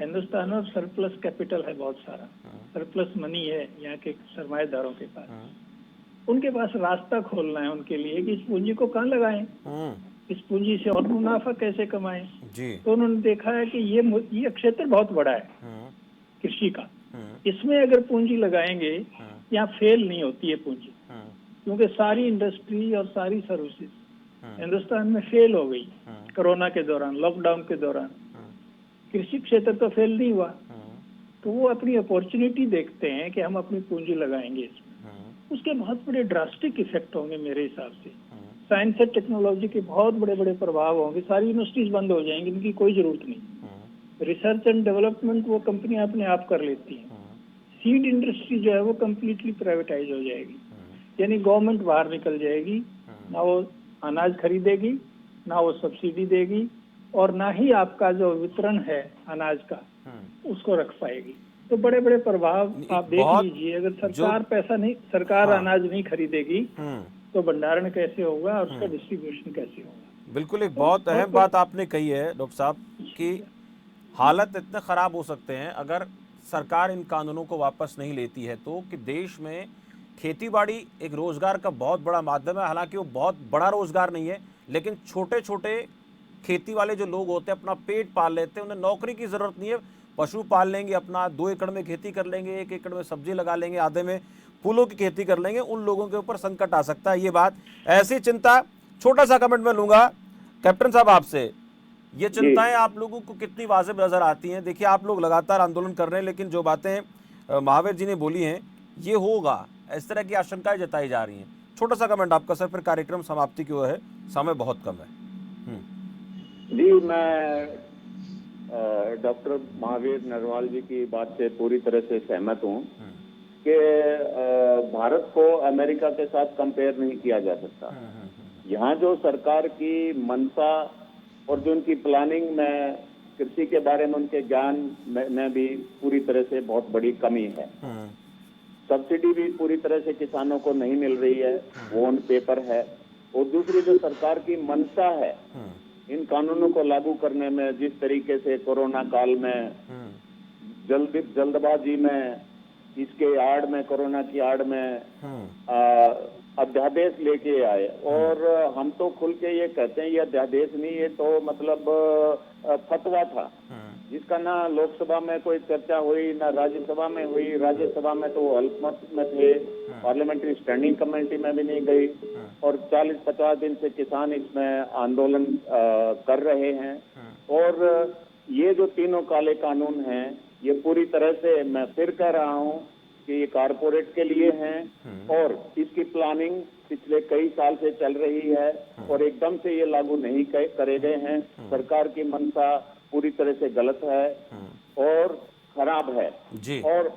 हिंदुस्तान में सरप्लस कैपिटल है, बहुत सारा सरप्लस मनी है यहाँ के सरमाएदारों के पास। उनके पास रास्ता खोलना है उनके लिए कि इस पूंजी को कहाँ लगाएं, इस पूंजी से और मुनाफा कैसे कमाएं। तो उन्होंने देखा है कि ये क्षेत्र बहुत बड़ा है कृषि का, इसमें अगर पूंजी लगाएंगे यहाँ फेल नहीं होती है पूंजी, क्योंकि सारी इंडस्ट्री और सारी सर्विसेज हिंदुस्तान में फेल हो गई कोरोना के दौरान, लॉकडाउन के दौरान। कृषि क्षेत्र तो फेल नहीं हुआ, तो वो अपनी अपॉर्चुनिटी देखते हैं कि हम अपनी पूंजी लगाएंगे इसमें। उसके बहुत बड़े ड्रास्टिक इफेक्ट होंगे मेरे हिसाब से। साइंस और टेक्नोलॉजी के बहुत बड़े बड़े प्रभाव होंगे, सारी यूनिवर्सिटीज बंद हो जाएंगी, इनकी कोई जरूरत नहीं। रिसर्च एंड डेवलपमेंट वो कंपनियां अपने आप कर लेती हैं। सीड इंडस्ट्री जो है वो कम्प्लीटली प्राइवेटाइज हो जाएगी, यानी गवर्नमेंट बाहर निकल जाएगी, ना वो अनाज खरीदेगी, ना वो सब्सिडी देगी और ना ही आपका जो वितरण है अनाज का उसको रख पाएगी। तो बड़े बड़े प्रभाव आप देख लीजिए। अगर सरकार अनाज नहीं खरीदेगी तो भंडारण कैसे होगा और उसका डिस्ट्रीब्यूशन कैसे होगा। बिल्कुल, एक बहुत अहम बात आपने कही है डॉक्टर साहब कि हालत इतने खराब हो सकते हैं अगर सरकार इन कानूनों को वापस नहीं लेती है तो, कि देश में खेतीबाड़ी एक रोजगार का बहुत बड़ा माध्यम है। हालांकि वो बहुत बड़ा रोजगार नहीं है, लेकिन छोटे छोटे खेती वाले जो लोग होते हैं अपना पेट पाल लेते हैं, उन्हें नौकरी की जरूरत नहीं है, पशु पाल लेंगे, अपना 2 एकड़ में खेती कर लेंगे, 1 एकड़ में सब्जी लगा लेंगे, आधे में फूलों की खेती कर लेंगे। उन लोगों के ऊपर संकट आ सकता है। ये बात, ऐसी चिंता, छोटा सा कमेंट में लूंगा कैप्टन साहब आपसे, ये चिंताएं आप लोगों को कितनी वाजिब नजर आती हैं? देखिए, आप लोग लगातार आंदोलन कर रहे हैं, लेकिन जो बातें महावीर जी ने बोली हैं ये होगा, इस तरह की आशंकाएं जताई जा रही हैं। छोटा सा कमेंट आपका सर, फिर कार्यक्रम समाप्ति की ओर है, समय बहुत कम है। जी, मैं डॉक्टर महावीर नरवाल जी की बात से पूरी तरह से सहमत हूँ कि भारत को अमेरिका के साथ कंपेयर नहीं किया जा सकता। यहाँ जो सरकार की मंशा और जो उनकी प्लानिंग में, कृषि के बारे में उनके ज्ञान में भी पूरी तरह से बहुत बड़ी कमी है। सब्सिडी भी पूरी तरह से किसानों को नहीं मिल रही है, वो ऑन पेपर है। और दूसरी जो सरकार की मंशा है इन कानूनों को लागू करने में, जिस तरीके से कोरोना काल में जल्दबाजी में, इसके आड़ में, कोरोना की आड़ में अध्यादेश लेके आए, और हम तो खुल के ये कहते हैं ये अध्यादेश नहीं, ये तो मतलब फतवा था, जिसका ना लोकसभा में कोई चर्चा हुई ना राज्यसभा में हुई। राज्यसभा में तो अल्पमत में थे, पार्लियामेंट्री स्टैंडिंग कमेटी में भी नहीं गई, और 40-50 दिन से किसान इसमें आंदोलन कर रहे हैं। और ये जो तीनों काले कानून हैं, ये पूरी तरह से, मैं फिर कह रहा हूँ कि ये कारपोरेट के लिए हैं और इसकी प्लानिंग पिछले कई साल से चल रही है और एकदम से ये लागू नहीं करे गए हैं। सरकार की मंशा पूरी तरह से गलत है और खराब है जी। और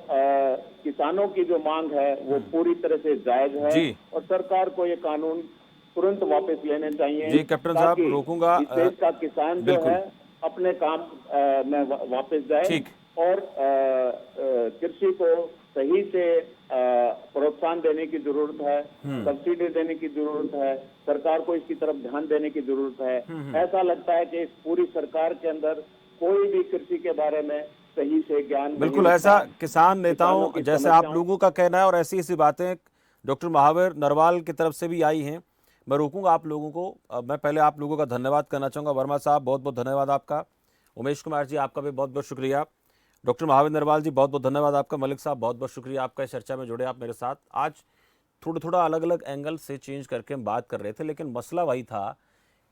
किसानों की जो मांग है वो पूरी तरह से जायज है और सरकार को ये कानून तुरंत वापस लेने चाहिए जी। कैप्टन साहब, रोकूंगा। इस देश का किसान जो है अपने काम में वापस जाए और कृषि को सही से प्रोत्साहन देने की जरूरत है, सब्सिडी देने की जरूरत है, सरकार को इसकी तरफ ध्यान देने की जरूरत है। ऐसा लगता है कि इस पूरी सरकार के अंदर कोई भी कृषि के बारे में सही से ज्ञान बिल्कुल ऐसा किसान नेताओं जैसे आप लोगों का कहना है और ऐसी ऐसी बातें डॉक्टर महावीर नरवाल की तरफ से भी आई हैं। मैं रोकूंगा आप लोगों को। मैं पहले आप लोगों का धन्यवाद करना चाहूँगा। वर्मा साहब बहुत बहुत धन्यवाद आपका। उमेश कुमार जी आपका भी बहुत बहुत शुक्रिया। डॉक्टर महावीर नरवाल जी बहुत बहुत धन्यवाद आपका। मलिक साहब बहुत बहुत शुक्रिया आपका इस चर्चा में जुड़े आप मेरे साथ। आज थोड़ा अलग अलग एंगल से चेंज करके हम बात कर रहे थे, लेकिन मसला वही था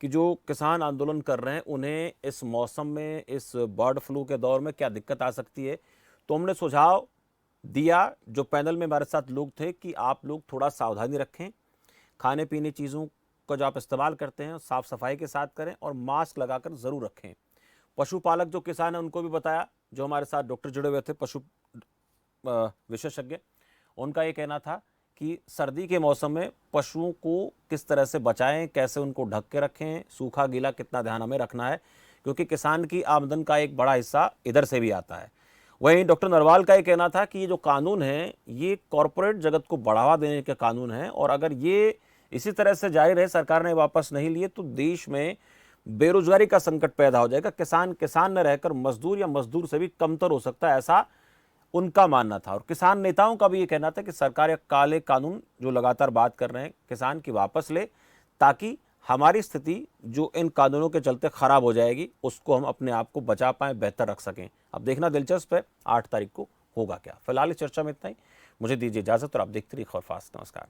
कि जो किसान आंदोलन कर रहे हैं उन्हें इस मौसम में, इस बर्ड फ्लू के दौर में क्या दिक्कत आ सकती है। तो हमने सुझाव दिया, जो पैनल में हमारे साथ लोग थे, कि आप लोग थोड़ा सावधानी रखें, खाने पीने चीज़ों का जो आप इस्तेमाल करते हैं साफ़ सफाई के साथ करें और मास्क लगाकर ज़रूर रखें। पशुपालक जो किसान हैं उनको भी बताया, जो हमारे साथ डॉक्टर जुड़े हुए थे पशु विशेषज्ञ, उनका ये कहना था कि सर्दी के मौसम में पशुओं को किस तरह से बचाएं, कैसे उनको ढक के रखें, सूखा गीला कितना ध्यान हमें रखना है, क्योंकि किसान की आमदन का एक बड़ा हिस्सा इधर से भी आता है। वहीं डॉक्टर नरवाल का ये कहना था कि ये जो कानून है ये कॉरपोरेट जगत को बढ़ावा देने के कानून है, और अगर ये इसी तरह से जारी रहे, सरकार ने वापस नहीं लिए, तो देश में बेरोजगारी का संकट पैदा हो जाएगा। किसान न रहकर मजदूर या मजदूर से भी कमतर हो सकता है, ऐसा उनका मानना था। और किसान नेताओं का भी ये कहना था कि सरकार ये काले कानून जो लगातार बात कर रहे हैं किसान की वापस ले, ताकि हमारी स्थिति जो इन कानूनों के चलते खराब हो जाएगी उसको हम अपने आप को बचा पाएं, बेहतर रख सकें। अब देखना दिलचस्प है 8 तारीख को होगा क्या। फिलहाल इस चर्चा में इतना ही। मुझे दीजिए इजाजत और आप देखते रहिए खबर फास्ट। नमस्कार।